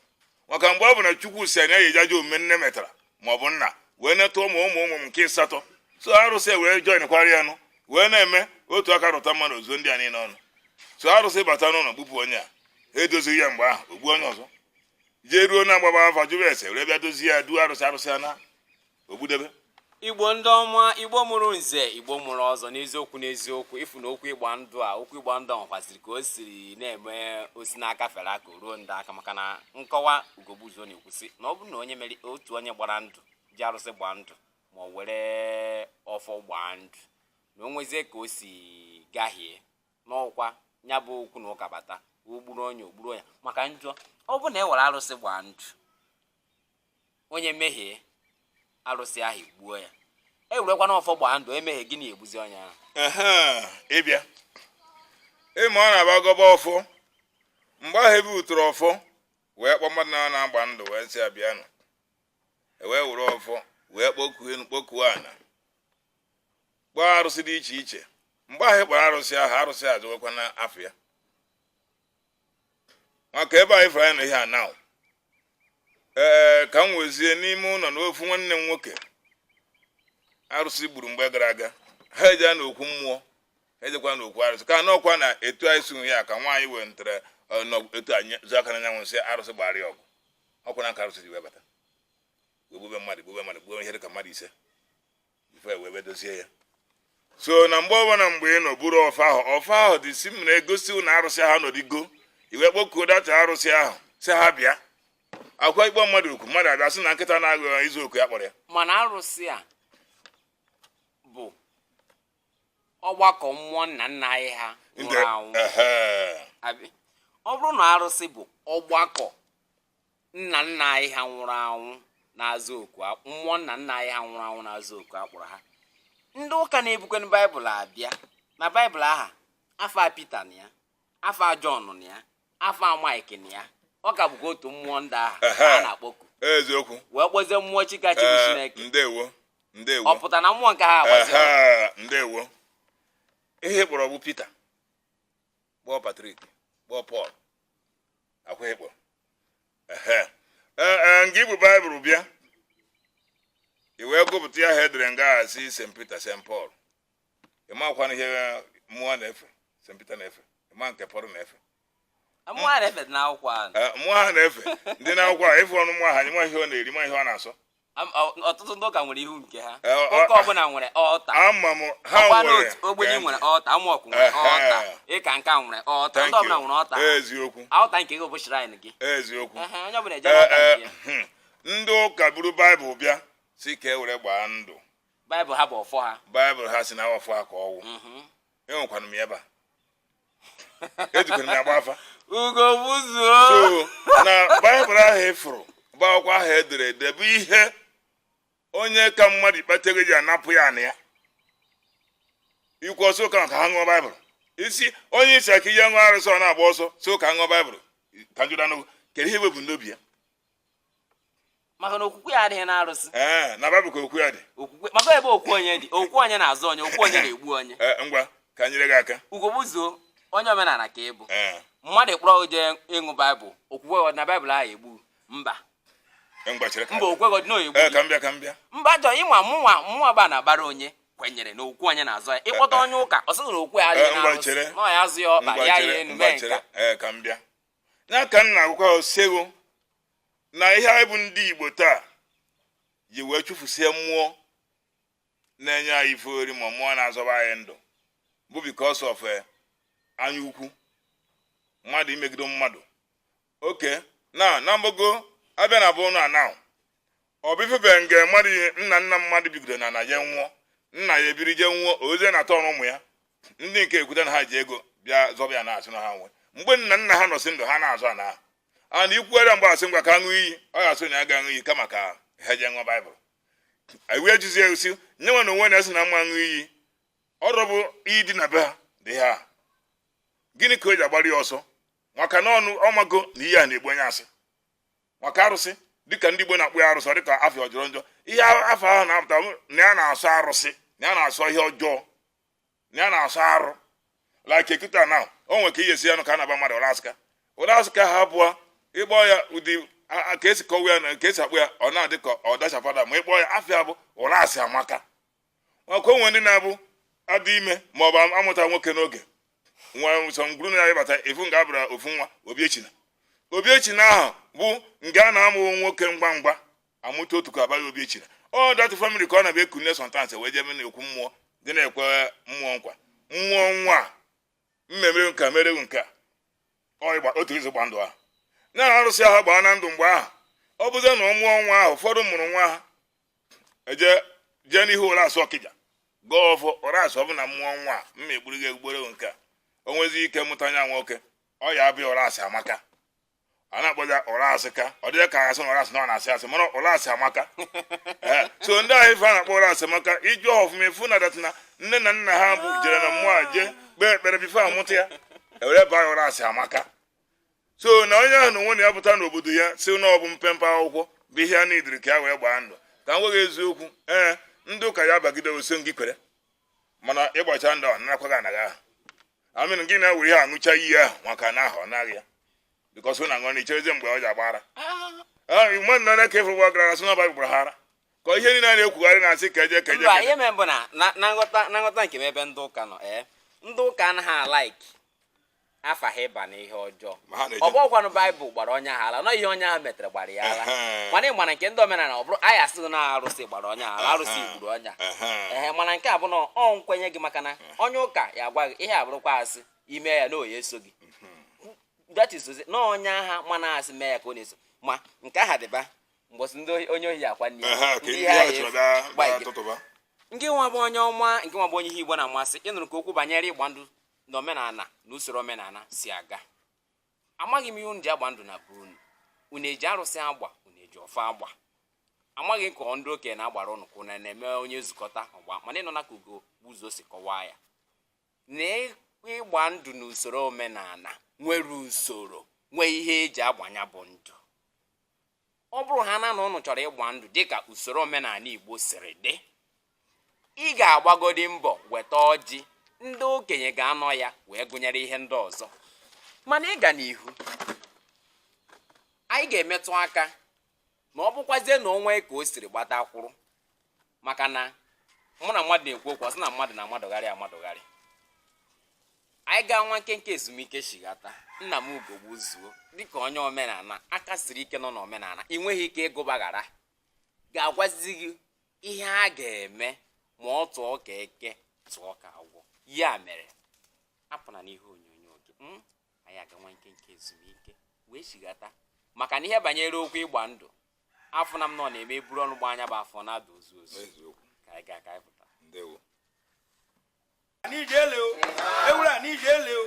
maka mgbe ọ bụ na Chukwu si anya eji aja omume nne metara ma ọ bụ nna wee neta ụmụ nke 8 so arụsị wee join ya nụ wee na-eme otu aka rụta mmadụ ozuo ndị a niile ọnụ so arụsị bata n'ụlọ gbupụ onye a edozighị ya mgbe ahụ ogbu onye ọzọ jee ruo na-agbaba afa jụrụ ese were bịa dozie ya duo arụsị a na ogbudebe Igbo ndị ọma, Igbo mụrụ nze, Igbo mụrụ ọzọ, n'eziokwu ịfụ na okwu ịgba ndụ a nwekwaziri ka o siri na-eme osi n'aka fere aka ruo ndị aka maka na nkọwa ugogbuzo na-ekwusị na ọ bụrụ na onye mere otu onye gbara ndụ ji arụsị gbaa ndụ ma ọ were ọfọ gbaa ndụ na o nwezie ka o si gahie n'ọkwa ya bụ okwu na ụka bata ogburu onye maka njọ ọ bụ na e were arụsị gbaa ndụ onye mehie arụsị ahụ egbuo ya ewerekwa n'ọfọ gbaa ndụ emeghe gịnị egbuzi onye ahụ ịbịa ịma ọ na-agbagọba ọfọ mgbe ahụ ebe utere ọfọ wee kpọ mmadụ na-agba ndụ wee sị abịanụ wee were ọfọ wee kpokuo ana gbaa arụsị dị iche iche mgbe ahụ kpọrọ arụsị ahụ azụwekwa n'afọ ya maka ebe anyị fere anyị na ihe a na ka m wezie n'ime ụlọ n'ofu nwanne m nwoke arụsị gburu mgbe gara aga ha eje n'okwu mmụọ ejekwa n'okwu arụsị ka n'ọkwa na etu anyị sụrụ ya ka nwaanyị wetara etu anyị zụ aka n'anyanwụ nsị arụsị gbara ya ọgụ ọkwa na nka arụsị ji wee bata gbube mmadụ gbuo ihe dịka mmadụ 5 bifo wee dozie ya so na mgbe ọbụla mgbe ị nọ buru ọfọ ahụ dị si m na-egosi na arụsị ahụ nọdịgo iwe kpokuo data arụsị ahụ si ha bịa akwa ikpọ mmadụ okwu mmadụ abịa sị na nkịta na-agụ izu oku ya kpọrọ ya mana arụsị a bụ ọgbakọ mmụọ nna nna anyị ha nwụrụ anwụ ọ bụrụ na arụsị bụ ọgbakọ nna nna anyị ha nwụrụ anwụ na-azụ oku mmụọ nna nna anyị ha nwụrụ anwụ na-azụ oku akpọrọ ha ndị ụka na-ebukwana baịbụl abịa na baịbụl aha afa Pita na ya afa Jọn na ya afa Mike na ya ọ ka bụkwa otu mmụọ ndị ahụ a na-akpọku eziokwu wee kpozie mmụọ chikachibu Chineke ndewo ọ pụta na mmụọ nke ha agbazi ndewo ihe kpọrọ bụ Pita kpọọ Patrik kpọọ Pọl akwa ịkpọ nke ibu baịbụl bịa i wee gụpụta ya ha edere nga asị St. Peter St. Paul ịmakwana ihe mmụọ na-efe St. Peter na-efe ịma nke Paul na-efe mmụọ ha na-efe n'akwụkwọ ahụ mmụọ ha na-efe ndị na-akwụkwọ ahụ ịfụ ọnụ mmụọ ha anyị nwa ihe ọ na-eri nwa ihe ọ na-asọ ọtụtụ ndị ụka nwere ihu nke ha ụka ọbụla nwere ọta ama m ha nwere ogbenye nwere ọta amaọkụ nwere ọta ịka nka nwere ọta ndị ọbụla nwere ọta eziokwu ọta nke gị bụ shrine gị eziokwu onye ọbụla eje ọta nke ndị ụka buru baịbụl bịa si ka e were gbaa ndụ baịbụl ha bụ ọfọ ha baịbụl ha si na ọfọ ha ka ọwụ enwekwana m ya ebe a ejikwara m ya gba afa ugo buzuo so na baịbụl ahụ efuru bụ akwụkwọ ahụ edere ede bụ ihe onye ka mmadụ ikpetere ji anapụ ya na ya ikwu ọsọ ụka ka ha ṅụọ baịbụl isi onye isi aka ihe ṅụọ arụsị ọ na-agba ọsọ si ụka ṅụọ baịbụl ka njụda n'ogo kedu ihe bụ n'obi ya maka na okwukwe ya adịghị n'arụsị na baịbụl ka okwu ya dị okwukwe maka ebe okwu onye dị okwu onye na-azụ onye okwu onye na-egbu onye ngwa ka nyere gị aka ugo buzuo onye omenala ka ị bụ mmadụ kpọrọ je ịṅụ baịbụl okwukwe na baịbụl ahụ egbu mba okwukwe gị n'oyegbu ka m bịa mba jọ ịnwa mụnwa ba na-agbara onye kwenyere na okwu onye na-azọ ya ịkpọta onye ụka ọ sịghị na okwu ya adịghị n'arụsị na ya azụ ya ọkpa ya ya enu mee nka ka m bịa ya ka m na-agwụkwa osego na ihe anyị bụ ndị Igbo taa ji wee chụfusie mmụọ na-enye anyị ife ori ma mmụọ na-azọba anyị ndụ bụ because of anya ukwu mmadụ imegide mmadụ oke na mgbago abịa na bụ na now ọ bụ ifebe nke mmadụ nna mmadụ bigodo na je nwụọ nna ya ebiri je nwụọ ozie na atọ ụmụ ya ndị nke ekwute na ha ji ego bịa zọba ya na-asị na ha nwe mgbe nna ha nọsị ndụ ha na-azụ ana a na ikwuere mgbe asị ngwa ka ṅụ iyi ọ ga-asụ na ya ga-aṅụ iyi kama ka ha je ṅụọ baịbụl iwe ejizi esi nye nwe na onwe na-esi na mma ṅụ iyi ọrụ bụ iyi dị na be ha dị ha gịnị ka o ji agbara ya ọsọ maka na ọnụ ọmago na ihe a na-egbu onye asị maka arụsị dịka ndị Igbo na-akpụ ya arụsị dịka afọ ọjọrọ njọ ihe afọ ahụ na-apụta na ya na-asọ arụsị na ya na-asọ ihe ọjọọ na ya na-asọ arụ like ekita na o nwere ka ihe esi ya nụ ka a na-aba mmadụ ụra asịka ha abụọ ịkpọ ya ụdị ka esi kọwa ya na ka esi akpụ ya ọ na-adị ka ọ dachafada ma ịkpọ ya afọ ya bụ ụra asị amaka maka onwe ndị na-abụ adị ime ma ọ bụ amụta nwoke n'oge nwa nsọ ngwuru na ya ịbata efu nga abụra ofu nwa obiechina ahụ bụ nga a na-amụ nwoke ngwa amụta otu ka abaghị obiechina ọ datụ famili ka ọ na-abịa ekunne sọntansị wee jebe na-ekwu mmụọ dị na-ekwe mmụọ nkwa mmụọ nwa mmemere nka merewu nke ọ ịgba otu izu gba ndụ ahụ na arụsị ahụ gbaa na ndụ mgbe ahụ ọ bụzie na ọmụọ nwa ahụ ụfọdụ mụrụ nwa ha jee n'ihu ụra asụ ọkịja gọọ ọfọ ụra asụ ọ bụ na mmụọ nwa mma egburu gị egbugbere nke o nwezi ike mụta anya nwoke ọ ya abịa ụra asị amaka a na-akpọja ụra asị ka ọ dịghị ka asị na ụra asị na ọ na-asị asị mana ụra asị amaka so ndị ahụ ife a na-akpọ ụra asị amaka iji ọfụma efu na datị na nne na nna ha bụ jere na mmụọ a jee kpee ekpere bifo amụta ya ewere baa ụra asị amaka so na onye ahụ na onwe na ya pụta n'obodo ya si na ọ bụ mpempe akwụkwọ bụ ihe a na-ediri ka ya wee gbaa ndụ ka m nweghị eziokwu ndị ụka ya bagide oso gị kwere mana ịgbacha ndụ ọ narakwaghị anaghị ahụ amịn gị na-ewere ihe aṅụcha iyi ahụ maka na ahụ ọ naghị ya bikọs na aṅụ na icherezi mgbe ọ ji agbara mmadụ nọ ka efere gbagara asị na ọba gbara ha ara ka ihe niile a na-ekwugharị na-asị ka eje ihe mere bụ na nghọta nke m ebe ndị ụka nọ ndị ụka anaghị alaiki afa ha ịba na ihe ọjọọ ọ bụkwanụ baịbụl gbara onye ahụ ala nọ ihe onye ahụ metere gbara ya ala mana ịmana nke ndị omenala ọ bụrụ anyị asịghị na arụsị gbara onye ahụ ala arụsị gburu onye mana nke a bụ na ọ nkwenye gị maka na onye ụka ya agwa gị ihe abụrụkwa asị ime ya na oyi eso gị datisozi na onye agha mana asị mee ya ka ọ na-eso ma nke aha dịba mgbọsị ndị onye ohi akwa nne nke nwa bụ onye ọma nke nwa bụ onye ihe Igbo na-amasị ịnụrụ ka okwu banyere ịgba ndụ na omenala na usoro omenala si aga. Amaghị m ihe unu ji agba ndụ na be unu eji arụsị agba, unu eji ọfọ agba. Amaghị ka ndị okenye na-agbara ụnụ kwụ na na-eme onye nzukọta ọgba mana ịnọ na ka ugo ụzọ si kọwaa ya na ịgba ndụ na usoro omenala nwere usoro nwee ihe eji agbanya bụ ndụ. Ọ bụrụ ha na ụnụ chọrọ ịgba ndụ dịka usoro omenala Igbo siri dị, ị ga-agbagodi mbọ weta ọjị, ndị okenye ga-anọ ya wee gụnyere ihe ndị ọzọ. mana ịga n'ihu anyị ga-emetụ aka ma ọ bụkwazie na onwe ka o siri gbata akwụrụ maka na mụ na mmadụ na-ekwu okwu ọsị na mmadụ na-amadụgharị amadụgharị. Anyị ga nwa nkenke ezumike shigata nna m ugogbu zuo dịka onye omenala aka siri ike nọ n'omenala ị nweghị ike ịgụbaghara ga-agwazi gị ihe a ga-eme ma ọ tụọ ka eke tụọ ka agwọ. Ya mere apụna n'ihe onyonyo gị anyị aga nwa nkenke ezumike wee shigata maka na ihe banyere okwu ịgba ndụ afọ na m nọ na-eme buru ọnụ gba anya bụ afọ na-ada ozu ozu ka anyị ga-aka anyị pụta. Ndewo. Anyị jele o. Ewure anyị jele o.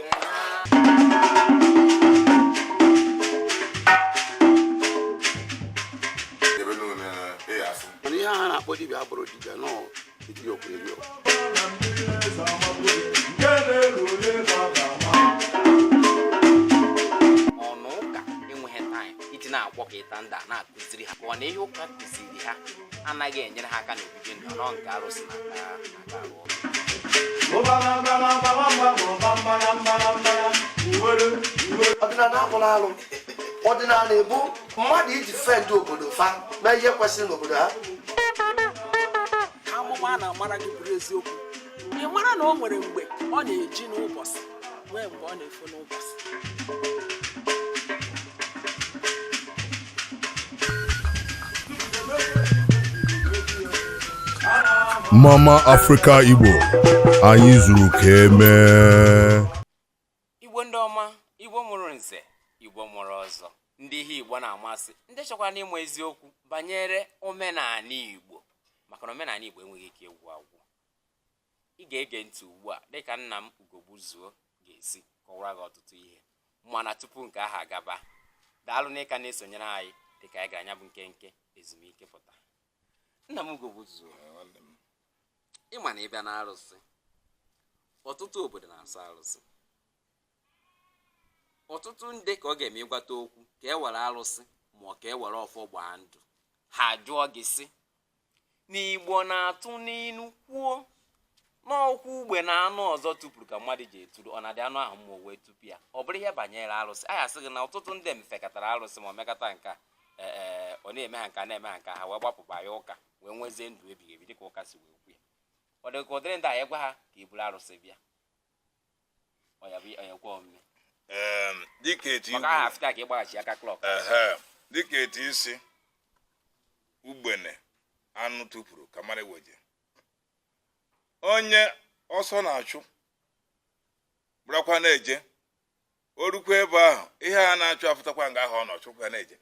Ihe a na-akpọ dibịa abụrụ dibịa nọ dibịa okwu. Ọnụ ụka enweghị taịm iji na-akwọ ka ịta ndị a na-akụziri ha ọ na ihe ụka kụziri ha anaghị enyere ha aka n'obibi ndụ nọ nke arụsị na aka arụ ọrụ. Ọdịnala akpọrọ alụ. Ọdịnala ebu mmadụ iji fendị obodo fa mee ihe kwesịrị n'obodo ha. amụma a na-amara gị bụrụ eziokwu. Ị mara na o nwere mgbe ọ na-eji n'ụbọchị nwee mgbe ọ na-efo n'ụbọchị. Mama Africa Igbo, anyị zuru ka emee. Igbo ndị ọma, Igbo mụrụ nze, Igbo mụrụ ọzọ, ndị ihe Igbo na-amasị, ndị chọkwa n'ịmụ eziokwu banyere omenaala Igbo maka na omenaala Igbo enweghị ike ịgwụ agwụ. Ị ga-ege ntị ugbu a dịka nna m ugogbu zuo ga-esi kọwara gị ọtụtụ ihe mana tupu nke ahụ agaba daalụ n'ịka na-esonyere anyị dịka anyị ga-anya bụ nkenke ezumike pụta. Nna m ugogbu zuo, ịma na ịbịa na arụsị ọtụtụ obodo na-asọ arụsị, ọtụtụ ndị ka ọ ga-eme ịgwata okwu ka e were arụsị ma ọ ka e were ọfọ gbaa ndụ ha jụọ gị sị n'Igbo na-atụ n'inu kwuo n'ọkwụ ugbe na anụ ọzọ tupuru ka mmadụ ji eturu ọ na-adị anụ ahụ ma o wee tupu ya ọ bụrụ ihe banyere arụsị. Anyị asị gị na ọtụtụ ndị mfekọtara arụsị ma o mekata nka ọ na-eme ha nka na-eme ha nka ha wee gbapụba ya ụka wee nwezie ndụ ebighị ebi dịka ụka si wee kwu ya. Ọ dị ka ụdịrị ndị anyị gwa ha ka iburu arụsị bịa ọyakwa omume dịka etu maka aha afịta ka ịgbaghachi aka klọk dịka etu isi ugbene anụ tụpụrụ ka mara weje onye ọsọ na-achụ bụrakwa na-eje o rukwa ebe ahụ ihe a na-achụ afụtakwa nga ahụ ọ nọchụkwa na-eje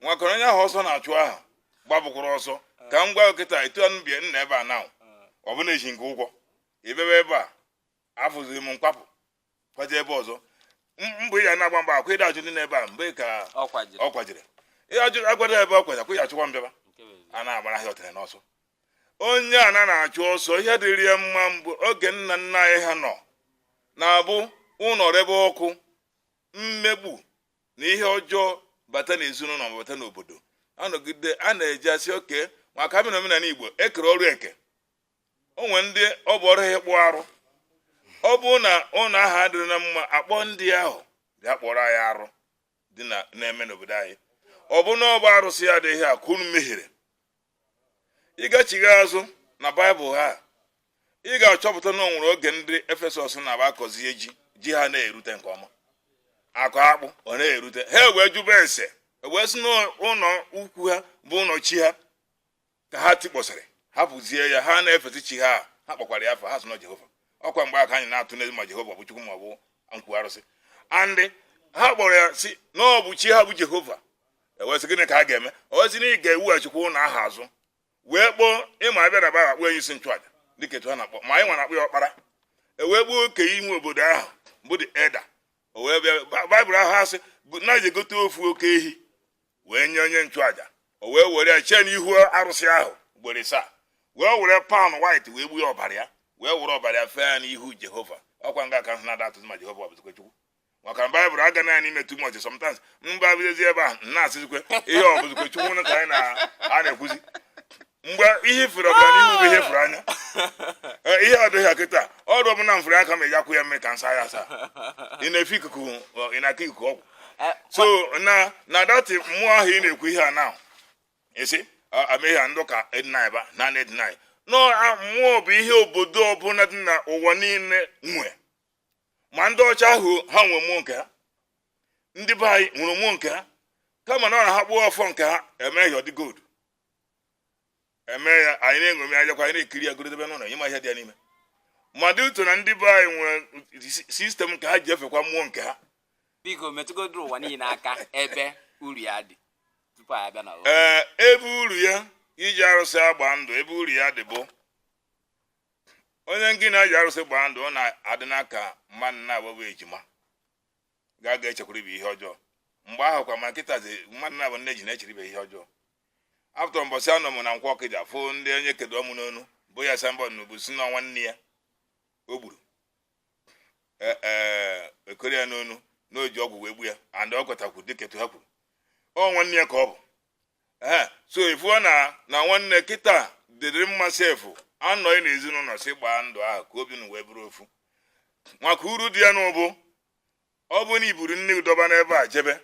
nwaka onye ahụ ọsọ na-achụ ahụ gbapụkwara ọsọ ka m gwa nkịta etu anụ bie nna ebe a na ọ bụ na-eji nke ụgwọ ibebe ebe a afụzighị m mkpapụ kwaje ebe ọzọ mgbe ya na-agba mgba akwa ịda ajụ ndị n'ebe a mgbe ka ọ kwajiri ihe ajụ agwada ebe ọ kwaja kwa ya achụkwa mbịaba a na-agbara ahịa otere n'ọsọ onye a na-achụ ọsọ ihe dịrị ya mma mbụ oge nna nna anyị ha nọ na-abụ ụlọ ebe ọkụ mmegbu na ihe ọjọọ bata n'ezinụlọ ma bata n'obodo anọgide a na-eji asị oke maka abịa n'omenala Igbo ekere ọrụ eke onwe ndị ọ bụ ọrụ ha ịkpụ arụ ọ bụ na ụlọ ahụ adịrị na mma akpọ ndị ahụ bịa kpọrọ anyị arụ dị na-eme n'obodo anyị ọ bụ na ọ bụ arụsị ya adịghị a ka unu mehiere ịgachighị azụ na baịbụl ha ị ga-achọpụta na o nwere oge ndị Efesọs na-aba akọzie ji ha na-erute nke ọma akụ akpụ ọ na-erute ha wee jụba ese wee sị n'ụlọ ukwu ha bụ ụlọ chi ha ka ha tikpọsịrị hapụzie ya ha na-efesi chi ha ha kpọkwara ya afọ ha sị na Jehova ọkwa mgbe aka anyị na-atụ n'ezi ma Jehova bụ Chukwu ma ọ bụ nkwu arụsị andị ha kpọrọ ya si na ọ bụ chi ha bụ Jehova ewesị gịnị ka a ga-eme ozi na ị ga-eweghachikwa ụlọ ahụ azụ wee kpọọ ịma abịa na baa akpọ onye isi nchụaja dịka etu ha na-akpọ ma anyị nwa na-akpọ ya ọkpara ewee gbuo oke ime obodo ahụ bụ dị eda o wee bịa baịbụl ahụ asị na-eji egote ofu oke ehi wee nye onye nchụaja o wee were ya chee n'ihu arụsị ahụ ugboro asaa wee were paụnd white wee gbuo ọbara ya wee were ọbara ya fee ya n'ihu Jehova ọkwa nga aka ahụ na-ada atụzi ma Jehova ọbụzikwe Chukwu maka na baịbụl aga na n'ime too much sometimes mba abịazi ebe ahụ na-asịzikwe ihe ọbụzikwe Chukwu ka anyị na-ekwuzi mgbe ihe fere ọganihu bụ ihe fere anya ihe ọdịghị ya kịta ọrụ ọbụla mfere aka ma ejakwu ya mmiri ka nsa ya asa ị na-efe ikuku ị na-aka ikuku ọgwụ so na dati mmụọ ahụ ị na-ekwu ihe a na esi ameghị ha ndụ ka edinaiba na edinai mmụọ bụ ihe obodo ọbụla dị na ụwa niile nwe ma ndị ọcha ahụ ha nwe mmụọ nke ha ndị be anyị nwere mmụọ nke ha kama na ọ na ha kpụọ ọfọ nke ha emeghị ọdị gold eme ya anyị na-enwe ajakwa anyị na-ekiri ya gorodebe n'ụlọ ịma ihe dị ya n'ime mmadụ ụtọ na ndị be anyị nwere sistem nke ha ji efekwa mmụọ nke ha biko metụgodo ụwa niile aka ebe uru ya dị tupu anyị abịa na ebe uru ya iji arụsị agba ndụ ebe uru ya dị bụ onye ngị na-eji arụsị gbaa ndụ ọ na-adị n'aka mmadụ na-agbabụ ejima ga-aga echekwara ibe ihe ọjọọ mgbe ahụ kwa ma nkịtazi mmadụ na-abụ nne ji na-echiri ibe ihe ọjọọ afọ mbọsị anọ m na nkwọ ọkịja fụ ndị onye kedu ọmụ n'onu bụ ya sambọ n'ubu si n'ọnwa nne ya o gburu ekere ya n'onu n'oji ọgwụ wee gbu ya and ọ kọtakwu dịka ha kwuru ọ nwanne ya ka ọ bụ so ifuo na nwanne kịta dịrị mma sefu anọghị n'ezinụlọ si gbaa ndụ ahụ ka obi na wee bụrụ ofu maka uru dị ya n'ụbụ ọ bụ na iburu nne dọba n'ebe a jebe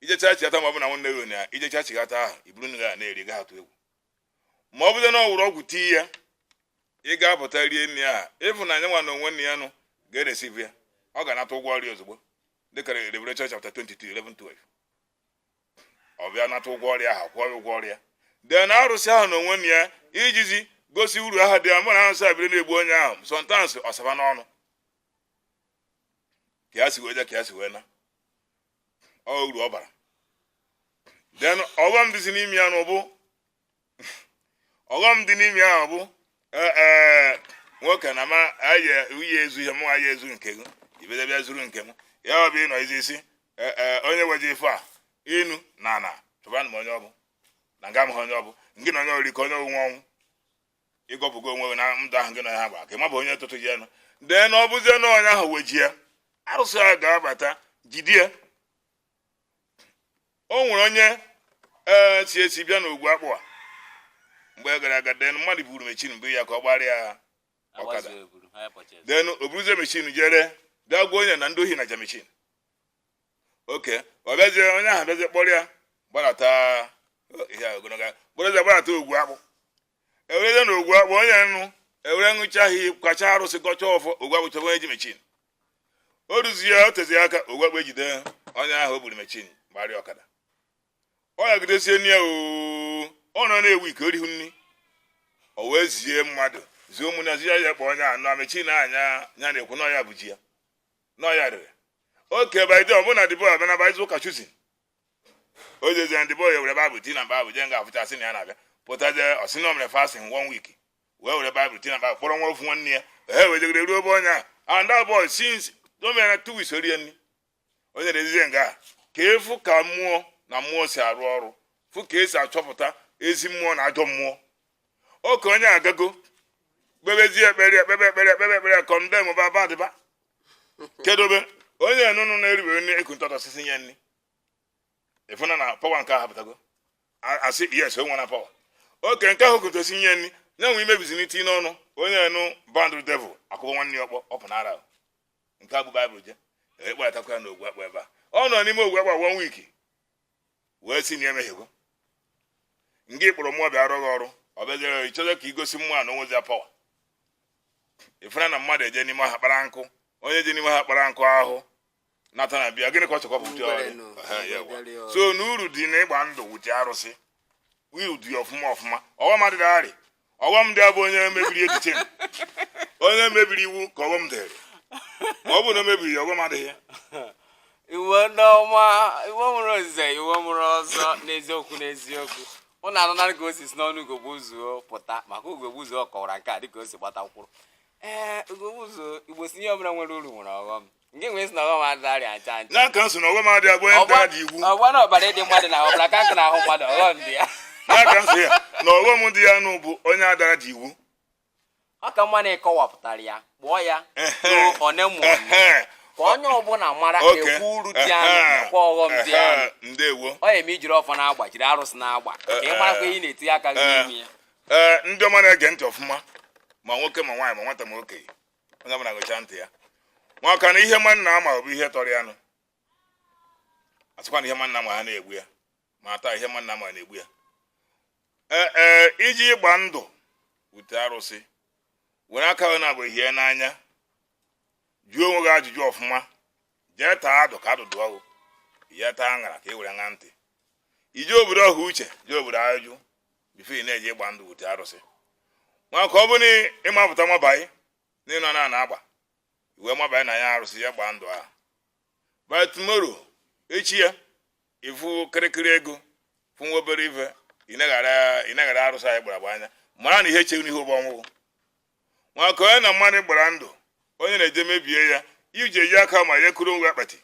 ijecha chighata ma ọ bụ na nwanne gị na ijecha chighata ahụ iburu nne gị na-eri ga atụ egwu ma ọ bụdo na ọ wụrụ ọgwụ tii ya ị ga-apụta rie nne ya ịfụnanya nwa na onwe nne ya nụ ga-eresivu ya ọ ga-anata ụgwọ ọrịa ozugbo dịka Revelation chapter 22:11-12 ọ bịa nata ụgwọ ọrịa ahụ kwụọ ụgwọ ọrịa dee na arụsị ahụ na onwe nne ya ijizi gosi uru aha dị ya mụ na arụsị abịrị na-egbu onye ahụ sọntansị ọsaba n'ọnụ ka ya si wee ja ka ya si wee na ọ uru ọ bara den ọghọm dị n'ime ya n'ụbụ ọghọm dị n'ime ya bụ nwoke na ma uye ezu ihe mụ aya ezu nke gị ibedebịa zuru nke m ya ọ bụ ịnọ izi isi onye weje ife a inu na chụba m onye ọbụ na nga m ha onye ọbụ ngị na onye ori ka onye onwe ọnwụ ịgọpụgo onwe na ndụ ahụ gị na ya gba ka ịma bụ onye tụtụ ji ya nọ dee na ọ bụzie na onye ahụ weji ya arụsị ahụ ga-abata jidie o nwere onye si esi bịa n'ogwu akpụ a mgbe gara aga den mmadụ buru mechin mbụ ya ka ọ gbarịa ọkada den o buruzie mechin jere bịa gwa onye na ndị ohi na ja mechin oke ọ bịazie onye ahụ bịazie kpọrọ ya gbarata ihe ogologo kpọrọzie gbarata ogwu akpụ ewerezie na ogwu akpụ onye nụ ewere ṅụchaghị kacha arụsị gọcha ọfọ ogwu akpụ chọba onye ji mechin o ruzie ya o tezie aka ogwu akpụ ejide onye ahụ o buru mechin gbarịa ọkada ọ ya gidesie nne ya ọ nọ na-ewu ike orihu nri o wee zie mmadụ zie ụmụnne zi ya kpọ onye anọ mechi na anya ya na-ekwu n'ọya bụ ji ya n'ọya rere oke baide ọbụna dịbọ abịa na baizi ụka chuzin o jezie ndịbọ ya were baịbụl tii na baịbụl je nga afụcha sị na ya na-abịa pụtaje ọsị na o mere fasting 1 week wee were baịbụl tii na baịbụl kpọrọ nwa ofu nwanne ya wejegere ruo ebe onye a and that boy since o mere 2 weeks orie nri onye na-ezizie nga ka efu ka mmụọ na mmụọ si arụ ọrụ fụ ka esi achọpụta ezi mmụọ na ajọ mmụọ oke onye agago kpebezie ekpere kọndem babadịba kedobe onye nụnụ na-eribe nri ekwentọta osisi nye nri ịfụna na pawa nke ahụ apụtago asị yes o nwere pawa oke nke ahụ kwentọsi nye nri nyenwe imebizi n'iti n'ọnụ onye nụ bandụ devil akwụkwọ nwanne ọkpọ ọpụ nara nke abụ baịbụl je ekpeatakwa ya na ogwu akpọ ebe a ọ nọ n'ime ogwu akpọ 1 week wee si na emeghego ngị kpọrọ mmụọ bịa arụghị ọrụ ọ bịaziere ịchọzọ ka igosi mmụọ na onwezi pawa ịfụna na mmadụ eje n'ime ha kpara nkụ onye je n'ime ha kpara nkụ ahụ nata na bịa gịnị ka ọ chọkwa pụta ọrụ so na uru dị na ịgba ndụ wuche arụsị uru dị ọfụma ọghọm adịghị arị ọghọm dị abụ onye mebiri echiche onye mebiri iwu ka ọghọm dịrị ma ọ bụ na o mebiri ya ọghọm adịghị iwe n'ọma iwe mụrụ nze iwe mụrụ ọzọ n'eziokwu ụnụ anụnara ka o si n'ọnụ ugogbuzuo pụta maka ugogbuzuo kọwara nke a dịka o si gbata mkpụrụ ugogbuzuo igbo si ihe ọbụla nwere uru nwere ọghọm nke nwere si na ọghọm adịghị acha ncha n'aka nso na ọghọm adịghị abụ onye ndara dị iwu ọgba na ọbara ịdị mmadụ na ọbara ka nkụ na ahụ mmadụ ọghọm dị ya n'aka nso ya na ọghọm dị ya nụ bụ onye adara dị iwu ọ ka mma na ịkọwapụtara ya kpụọ ya ka onye ọbụla mara ekwu uru dị anụ nakwa ọghọm dị anụ. Ndewo. Ọ ya eme ijiri ọfọ na-agba jiri arụsị na-agba ka ị marakwa ihe ị na-etinye aka gị n'ime ya. Ndị ọma na-ege ntị ọfụma ma nwoke ma nwaanyị ma nwata ma okenye onye ọbụla gụchaa ntị ya maka na ihe mmadụ na-ama bụ ihe tọrọ ya nụ asịkwa na ihe mmadụ na-ama ha na-egbu ya ma taa ihe mmadụ na-ama na-egbu ya. Iji ịgba ndụ wute arụsị were aka gị na-abụ ihe n'anya jụọ onwe gị ajụjụ ọfụma jee taa adụ ka adụdụ ọgụ ya taa aṅara ka e were ṅa ntị iji obodo ọha uche ji obodo ajụjụ bifo ị na-eji ịgba ndụ wute arụsị maka ọ bụ na ịmapụta mabaị na ịnọ na-agba iwe mabaị na ya arụsị ya gbaa ndụ ahụ by tomorrow echi ya ifu kịrịkịrị ego fụ nwa obere ife ị naghara arụsị anyị gbara agba anya mara na ihe cheghị n'ihe ụgbọ ọnwụgwụ maka onye na mmadụ gbara ndụ onye na-eje mebie ya iji eji aka ma ya kụrụ ngwa akpati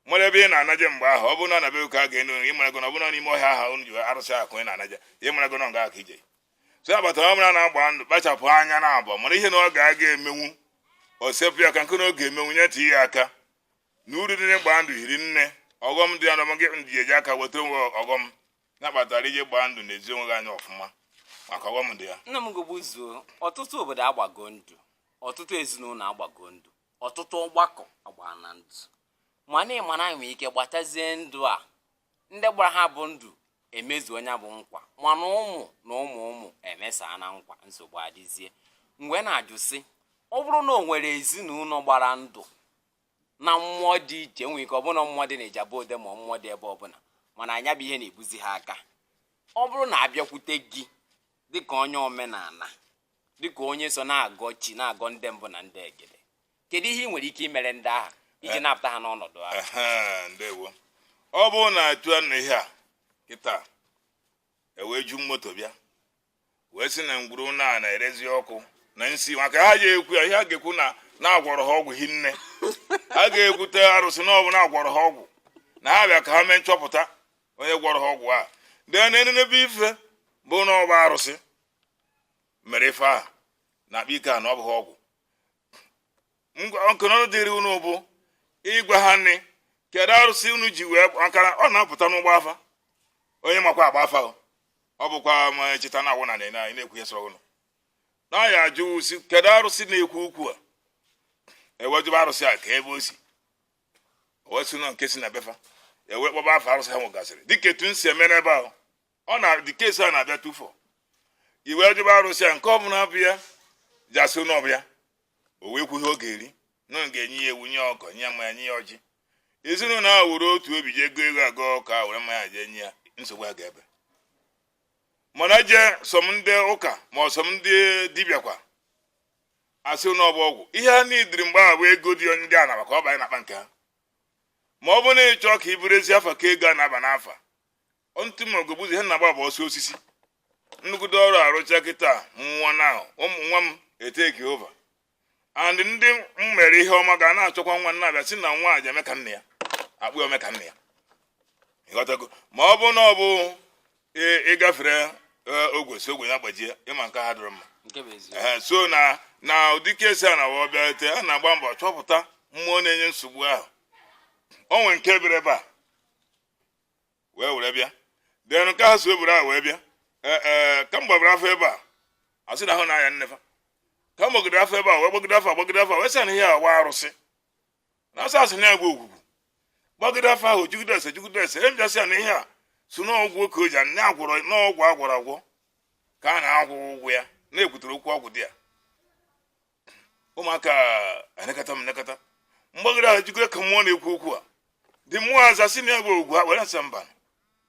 mara ebe ị na-anaje mgbe ahụ ọ bụrụ na anabe ụka a ga-enu ị mara gona ọ bụrụ n'ime ọhịa ahụ unu ji arụsị ahụ onye na-anaje ya mara gona nga aka ije so abatara ọmụra na-agba ndụ kpachapụ anya na abụọ mana ihe na ọ ga-aga emenwu o sepụ ya ka nke na oge emenwu nye tinye ya aka na uru dị n'ịgba ndụ hiri nne ọghọm dị ya na ọmagị ndị eji aka wetara onwe ọghọm na-akpatara ije gbaa ndụ na-ezi onwe gị anya ọfụma maka ọghọm dị ya. Nna m gogbuzuo ọtụtụ obodo agbago ndụ ọtụtụ ezinụlọ agbago ndụ ọtụtụ ọgbakọ agba na ndụ mana ịmana nwere ike gbatazie ndụ a ndị gbara ha bụ ndụ emezuo onye bụ nkwa mana ụmụ na ụmụ emesaa na nkwa nsogbu adịzie mgbe na-ajụ sị ọ bụrụ na o nwere ezinụlọ gbara ndụ na mmụọ dị iche nwere ike ọ bụrụ na mmụọ dị n'Ịjabọ Ode ma mmụọ dị ebe ọbụla mana anya bụ ihe na-ebuzi ha aka ọ bụrụ na abịakwute gị dịka onye omenala dịka onye so na-agọ chi na-agọ ndị mbụ na ndị egede kedu ihe ị nwere ike imere ndị agha iji napụta ha n'ọnọdụ ahụ? Ndewo. Ọ bụrụ na etu na ihe a kịta ewee ju moto bịa wee sị na ngwuru na-erezi ọkụ na nsi maka ha ji ekwu ya ihe a ga-ekwu na-agwọrọ ha ọgwụ hinne ha ga-ekwute arụsị na ọ bụ na-agwọrọ ha ọgwụ na ha bịa ka ha mee nchọpụta onye gwọrọ ha ọgwụ a dee na enenebe ife bụ na ọba arụsị mere ife a na-akpa ike a na ọ bụghị ọgwụ nkụnọrụ dịrị unu bụ ịgwa ha nne kedu arụsị unu ji wee makara ọ na-apụta n'ụgbọ afa onye makwa agba afa ọ bụkwa ma cheta na awụ na na-ekwu ihe sọrọ unu na ya ajụ si kedu arụsị na-ekwu ukwu a ewejuba arụsị a ka ebe o si owesi nọ nke si na befa ewe kpọba afa arụsị ha nwegasịrị dịka etu m si eme n'ebe ahụ ọ na dịka esi a na-abịa tụfọ iwe jụba arụsị a nke ọ bụla abịa ji asị n'ọbịa o wee kwughị oge eri nọ ga-enye ya ewu nye ọkọ nye mmanya nye ya ọjị ezinụlọ ahụ were otu obi je ego aga ọka were mmanya jee nye ya nsogbu a ga-ebe mana jee sọm ndị ụka ma ọ sọm ndị dibịa kwa asị n'ọbụ ọgwụ ihe ha niidiri mgbe ahụ bụ ego dị ndị a na-aba ka ọ banye n'akpa nke ha ma ọ bụ na ịchọ ka i buru ezi afa ka ego a na-aba n'afa ntụ ma ogogbuzi ihe na-agba bụ ọsọ osisi nnukwute ọrụ arụcha kịta nwa na ụmụ nwa m eteki ova and ndị m mere ihe ọma ga na-achọkwa nwa na-abịa sị na nwa a ji eme ka nne ya akpụ ome ka nne ya ịghọtago ma ọ bụ na ọ bụ ịgafere ogwe si ogwe na-agbajie ịma nke ha dịrị mma so na ụdị kesi a na ọbịa te a na-agba mbọ chọpụta mmụọ na-enye nsogbu ahụ o nwere nke bịara ebe a were bịa dee nke ha so eburu ahụ wee bịa ka m gbabara afọ ebe a asị na ahụ na-anya nnefa ka m gbagide afọ ebe a wee gbagide afọ wee sị na ihe awa arụsị na asị asị na-egwe ogwugwu gbagide afọ ahụ jugide ese emjasị ya na ihe a so n'ọgwụ oke oji na-agwọrọ n'ọgwụ agwọrọ agwọ ka a na-agwụ ụgwọ ya na-ekwutere okwu ọgwụ dị ya ụmụaka elekọta mgbagide ahụ jigide ka mmụọ na-ekwu okwu a dị mmụọ aza si na ebe ogwu ha were asa mba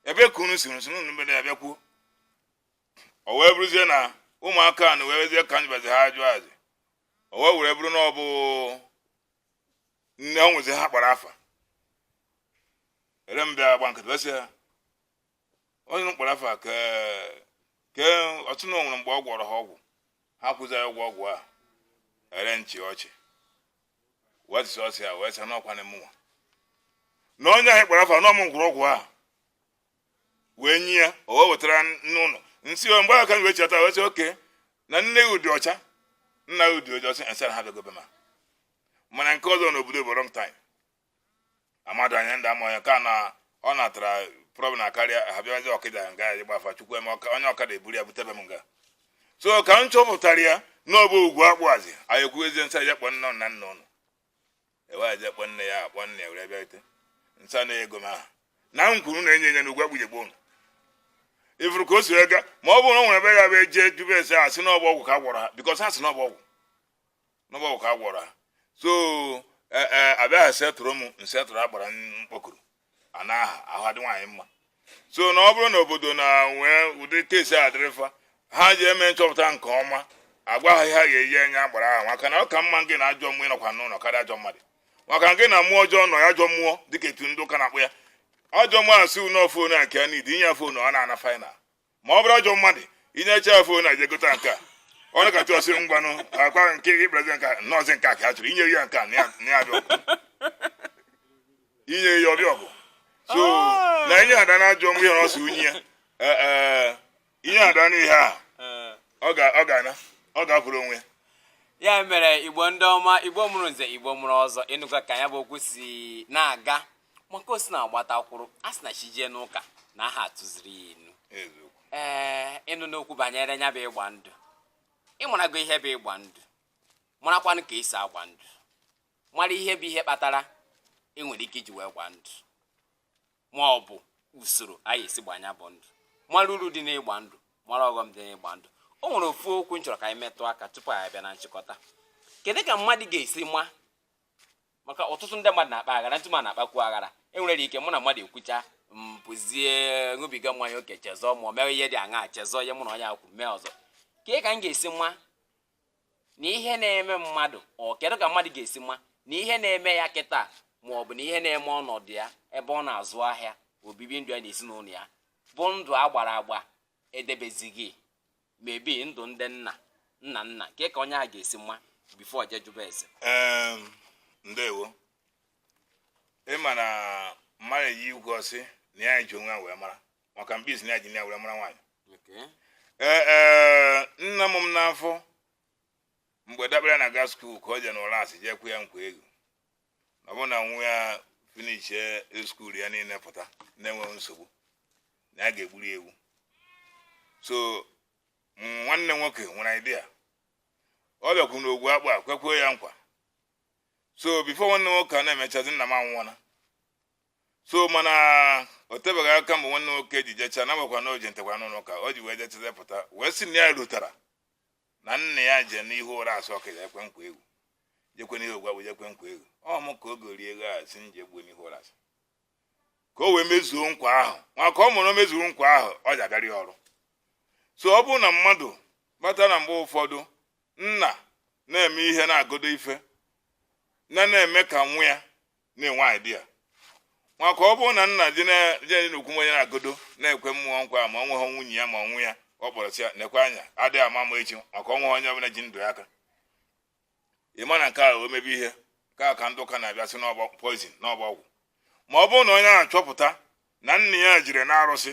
ebe ka unu siri nsonu mbe ya bịakwuo o wee bụrụzie na ụmụaka na wee wezie ka njibazi ha ajụ azị o wee were bụrụ na ọ bụ nne o nwezi ha kpara afa ere mbịa agba nkịtị wesị ya onye mkpara afa ke ọtụ na onwere mgbe ọ gwọrọ ha ọgwụ ha kwụziri ụgwọ ọgwụ a ere nchi ọchị wetịsị ọsị ya wee sị n'ọkwa na mụnwa na onye ahụ kpara afa n'ọmụ ngwụrụ ọgwụ a wee nye ya o wee wetara n'ụlọ nsị mgbe aka wee cheta wee sị oke na nne ya ụdị ọcha nna ya ụdị ọjọọ sị nsị ha bịagobe mana nke ọzọ n'obodo bụ wrong time amadụ anya ndị ama ya ka na ọ natara problem na karịa ha bịazi ọkịda nga ya gbafa chukwu eme onye ọkada eburu ya butebe m nga so ka m chọpụtara ya n'ọbụ ugwu akpụazi anyị ekwuezie nsa ya kpọ nne na nna ụnụ eweje kpọ nne ya akpọ nne ya were bịa nsa na ego m ahụ na m kwuru na-enye enye n'ugwu akpụjegbo ụnụ ifuru ka o si ega ma ọ bụrụ na o nwere ebe ya bụ eje jube ese asị n'ọgba ọgwụ ka a gwọrọ ha bikọs ha sị n'ọgba ọgwụ ka a gwọrọ ha so abịaghị setụrụ m nsetụrụ agbara mkpọkuru anaha ahụ adị nwaanyị mma so na ọ bụrụ na obodo na nwee ụdị kesi adịrịfa ha ji eme nchọpụta nke ọma agwaghị ha ga-eyi enye agbara ahụ maka na ọ ka mma gị na ajọ mmụọ ịnọkwa n'ụlọ karịa ajọ mmadụ maka gị na mmụọ ọjọọ nọ ya ajọ mmụọ dịka etu ndị ụka na-akpụ ya ajọ mmụọ asị ụnọ foonu a nke ya n'idi inye foonu ọ na-ana fainal ma ọ bụrụ ajọ mmadụ inyecha ya foonu a jegota nke a ọ na-kacha ọsị ngwanụ akwa nke gị brezi nke nọọsị nke a ka a chọrọ inye ya nke a na ya abịa ọgụ inye ya ọbịa ọgụ so na inye ada na ajọ mmụọ ihe na ọsị unyi ya inye ada n'ihe a ọ ga-apụrụ onwe ya mere igbo ndị ọma igbo mụrụ nze igbo mụrụ ọzọ ịnụkwa ka ya bụ okwu si na-aga maka o si na-agbatakwuru a sị na chi jee n'ụka na aha atụziri ya inu ịnụ n'okwu banyere ya bụ ịgba ndụ ịmarago ihe bụ ịgba ndụ marakwanụ ka esi agba ndụ mara ihe bụ ihe kpatara enwere ike iji wee gba ndụ ma ọ bụ usoro anyị esi gbanya bụ ndụ mara uru dị n'ịgba ndụ mara ọghọm dị n'ịgba ndụ o nwere ofu okwu nchọrọ ka anyị metụ aka tupu anyị abịa na nchịkọta kedu ka mmadụ ga-esi ma maka ọtụtụ ndị mmadụ na-akpa aghara ntụma na-akpakwu aghara enwere ike mụ na mmadụ ekwucha mpụzie ṅụbiga mmanya oke chezọọ ma ọ mere ihe dị aṅa chezọọ ihe mụ na onye akwụ mee ọzọ kee ka m ga-esi ma na ihe na-eme mmadụ kedu ka mmadụ ga-esi ma na ihe na-eme ya kịta ma ọ bụ na ihe na-eme ọnọdụ ya ebe ọ na-azụ ahịa obibi ndụ ya na ezinụlọ ya bụ ndụ agbara agba edebezighị mebi ndụ ndị nna kee ka onye a ga-esi mma bifo jejube eze ndewo ịma na mmadụ eji igwe ọsị na ya ji onwe wee mara maka mbizi na ya ji na ya were mara nwaanyị nna m n'afọ mgbe dabere na gas skuul ka o je n'ụlọ asị jee kwu ya nkwa ego ọ bụ na nwa ya finichie skuul ya niile pụta na-enweghị nsogbu na ya ga-egburu ewu so nwanne nwoke nwere idea ọ bịakwu n'ogwu akpụ a kwekwuo ya nkwa so bifo nwanne nwoke a na-emechazi nna m anwụọla so mana o tebeghị aka mgbe nwanne nwoke ji jecha na nwekwa na o ji ntekwa n'ụlọ ụka o ji wee jecheze pụta wee sị na ya rutara na nna ya je n'ihu ụra asọ ka ya ekwe nkwa egwu jekwe n'ihe ogwu akpụ jekwe nkwa egwu ọ mụ ka o gorie ego a si nje gbuo n'ihu ụra asọ ka o wee mezuo nkwa ahụ maka ọ mụrụ o mezuo nkwa ahụ ọ ji abịarị ọrụ so ọ bụrụ na mmadụ kpata na mgbe ụfọdụ nna na-eme ihe na-agodo ife na-eme ka nwa ya na-enwe idea maka ọ bụrụ na nna dị n'okwu onye na-agodo na-ekwe mmụọ nkwa ma ọ nweghị nwunye ya ma ọnwụ ya ọ kpọrọ si ya nekwe anya adịghị ama echi maka ọnwe onye ọbụla ji ndụ ya aka ịma na nke a o mebe ihe ka ndị ụka na-abịasị n'ọgba poizin n'ọgba ọgwụ ma ọ bụrụ na onye ahụ chọpụta na nna ya jere na arụsị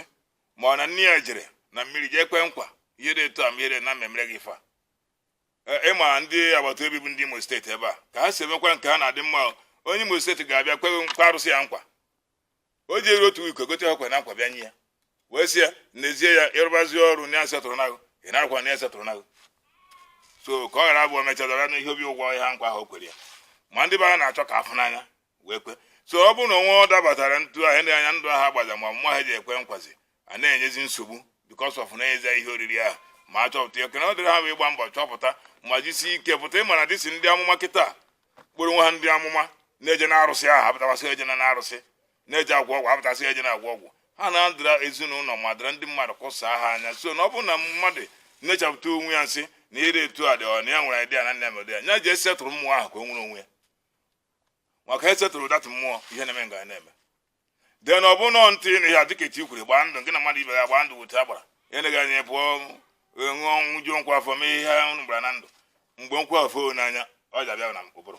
ma ọ na nne ya jere na mmiri jee kwe nkwa ihe dị etu a ma ihe na mmemme gị fa ịma ndị agbata obi bụ ndị Imo steeti ebe a ka ha si emekwa nke ha na-adị mma onye Imo steeti ga-abịa kwe nkwa arụsị ya nkwa o ji eri otu iko gote akwa na nkwa bịa nye ya wee sị ya n'ezie ya ịrụbazi ọrụ na asetụrụ nagụ ị narakwa na esetụrụ nagụ so ka ọ ghara abụọ mechazara n'ihe obi ụgwọ ihe nkwa ahụ o kwere ya ma ndị be ha na-achọ ka afụ n'anya wee kwe so ọ bụrụ na onwe ọ dabatara ntụ ahụ ndị anya ndụ ha gbaza ma mmụọ ha ji ekwe nkwazi a na-enyezi nsogbu because of na-eze ihe oriri ahụ ma a chọpụta ya okene ọ dịrị ha wee gba mbọ chọpụta ma jisi ike pụta ịmara dịsi ndị amụma kịta kpụrụ nwe ha ndị amụma na-eje na arụsị ahụ apụtasị eje na arụsị na-eje agwọ ọgwụ apụtasị eje na agwọ ọgwụ ha na-adịra ezinụlọ ma dịra ndị mmadụ kwụsaa ha anya so na ọ bụrụ na mmadụ na-echapụta onwe ya nsị na ire etu a dị ọ na ya nwere idea na nna ya mere ya nya ji esetụrụ mmụọ ahụ ka o nwere onwe ya maka esetụrụ datụ mmụọ ihe na-eme nga na-eme de na ọ bụ nọ ntị na ihe dịka eti kwuru gbaa ndụ nke na mmadụ ibe ya gbaa ndụ wute agbara eleghị anya pụọ ṅụọ nwụjuo nkwa afọ mee ihe unu gbara na ndụ mgbe nkwa afọ n'anya ọ ji abịa na ụbụrụ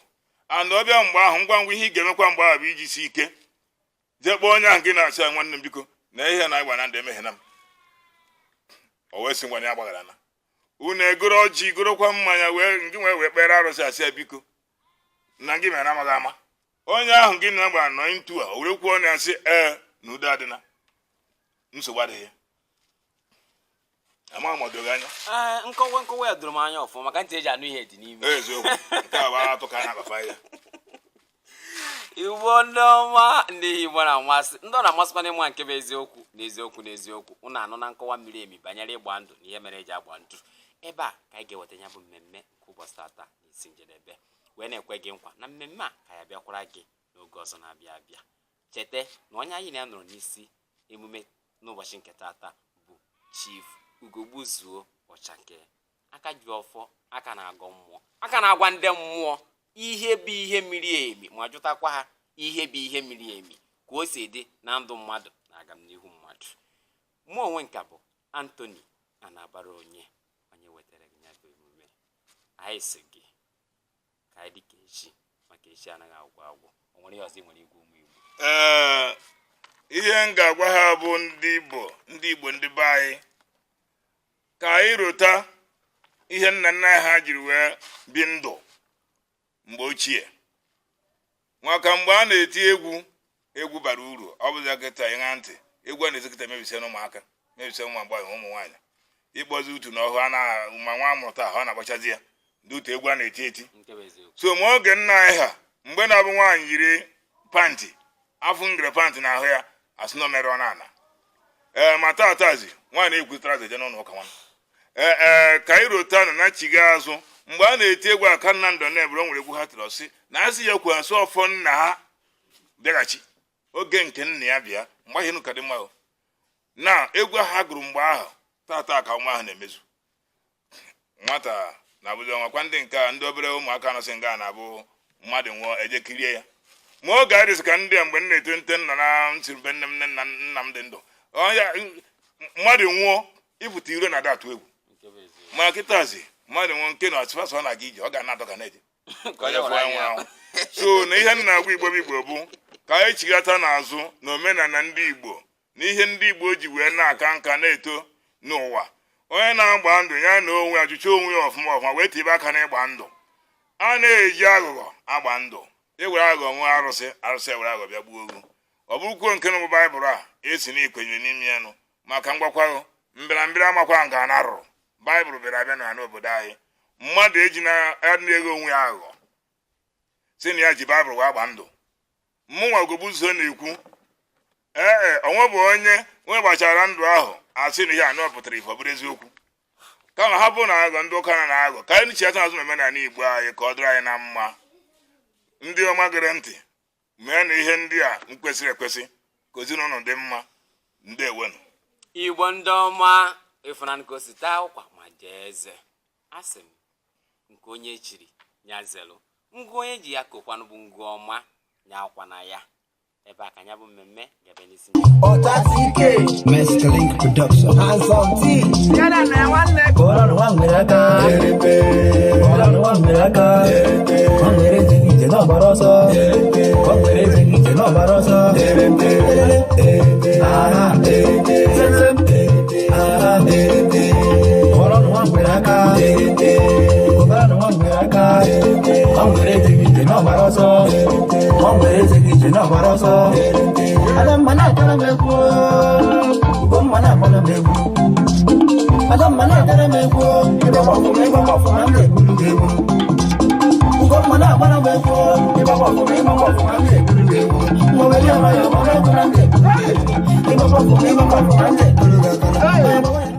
and ọ bịa mgbe ahụ ngwa ngwa ihe ị ga-emekwa mgbe ahụ bụ iji si ike jee kpọọ onye ahụ nke na-asị ya nwanne m biko na ihe na-agba na ndụ emeghe na m o wee sị ngwa ya gbaghara na unu egoro ọjị gorokwa mmanya wee kpere arụsị asị ya biko na gị mere amaghị ama onye ahụ gị na gbara nọ ntu a o were kwuo na ya sị na udo adịna nsogbu adịghị ama m odogo anya nkọwa ya doro m anya ọfụma maka ntị eji anụ ihe dị n'ime eziokwu nke a bụ atụ ka a na-agbafa ya Igbo ndị ọma ndị Igbo na-amasị ndị ọ na-amasịkwa n'ịma nke bụ eziokwu unu anụ na nkọwa miri emi banyere ịgba ndụ na ihe mere eji agba ndụ ebe a ka anyị ga-eweta ya bụ mmemme nke ụbọchị tata n'isi njedebe wee na-ekwe gị nkwa na mmemme a ka ya bịakwara gị n'oge ọzọ na-abịa abịa cheta na onye anyị na-anọrọ n'isi emume n'ụbọchị nke tata bụ Chief Ugogbuzuo Ọchake aka ji ọfọ aka na-agọ mmụọ aka na-agwa ndị mmụọ ihe bụ ihe miri emi ma jụtakwa ha ihe bụ ihe miri emi ka o si dị na ndụ mmadụ na agamnihu mmadụ mụ onwe nka bụ Anthony na-abara onye wetara gị ya bụ emume anyị si gị ka anyị dị ka echi maka echi anaghị agwụ agwụ o nwere ihe ọzọ ị nwere igwe ụmụ Igbo ihe m ga-agwa ha bụ ndị Igbo ndị be anyị ka anyị rụta ihe nna nna ha jiri wee bi ndụ mgbe ochie maka mgbe a na-eti egwu bara uru ọ bụzi kịta ịṅa ntị egwu a na-ezikịta mebisia n'ụmụaka mebisia ụmụ agbọghọ ụmụ nwaanyị ịkpọzi utu na ọhụ ma nwa amụrụ ha na-agbachazi ya ndị utu egwu a na-eti so ma oge nna anyị ha mgbe na-abụ nwaanyị yiri pantị afụ ngere pantị n'ahụ ya asị na o mere ọ na-ana ma tatazi nwaanyị ekwutara zeje n'ụlọ ụka nwa ka anyị rota na chiga azụ mgbe a na-eti egwu aka nna ndụ na-eburu nwere egwu ha tiri ọsị na asị ya kwu asụ ọfọ nna ha bịaghachi oge nke nna ya bịa mgbe ahụ ịnụ ka dị mma na egwu ahụ ha gụrụ mgbe ahụ tata ka nwa ahụ na-emezu nwata na-abụzi ọnwakwa ndị nke a ndị obere ụmụaka nọsị nga na-abụ mmadụ nwụọ eje kirie ya ma oge adịsị ka ndị a mgbe nna eto nte nọ na ntị mgbe nne m nna m dị ndụ mmadụ nwụọ ịpụta iro na datụ egwu ma kịtazi mmadụ nwụọ nke na atụfasị ọ na-aga ije ọ ga na-adọga na-eje so na ihe nna agwa Igbo bụ ka anyị chigata n'azụ na omenala ndị Igbo na ihe ndị Igbo ji wee na-aka nka na-eto n'ụwa onye na-agba ndụ ya na onwe ajụcha onwe ya ọfụma wee tibe aka na ịgba ndụ a na-eji aghụghọ agba ndụ ewere aghụghọ nwe arụsị ewere aghụghọ bịa gbuo ogu ọ bụrụkwuo nke na Baịbụl a esi na ikwenyere n'ime ya nụ maka mgbakwaghụ mbịarambịa amakwa nke a na-arụrụ Baịbụl bịara abịa na n'obodo anyị mmadụ eji na-ego onwe ya aghụghọ si na ya ji Baịbụl wee agba ndụ mụnwa Ugogbuzuo na-ekwu onwe bụ onye nwe gbachara ndụ ahụ asị na ihe anọ pụtara ife ọ bụrụ eziokwu kama ha bụ na aghụghọ ndị ụka na aghụghọ ka anyị chiata azụ na omenala Igbo anyị ka ọ dịrị anyị na mma ndị ọma gere ntị mee na ihe ndị a kwesịrị ekwesị ka ezinụlọ dị mma ndị ewenụ Igbo ndị ọma ịfụnanụ ka o si taa ụkwa ma jee eze asị m nke onye chiri ya zelụ ngụ onye ji ya kokwanụ bụ ngụ ọma nya akwa na ya ebe a ka ya bụ mmemme ga-ebe n'isi Mescaling Production. Handsome T. Koran one miraka. Koran one miraka. One mere tingite no baroso. One mere tingite no baroso. Ah, Koran one miraka. Koran one miraka. One mere tingite no baroso. One mere tingite no baroso. Adam mana kana meko. Mana mana mego, madam mana mana mego. Iba wafu mande bulu mego. Ugo mana mana mego. Iba wafu mande bulu mego. Mo wele maya mana mande. Iba wafu mande bulu mego.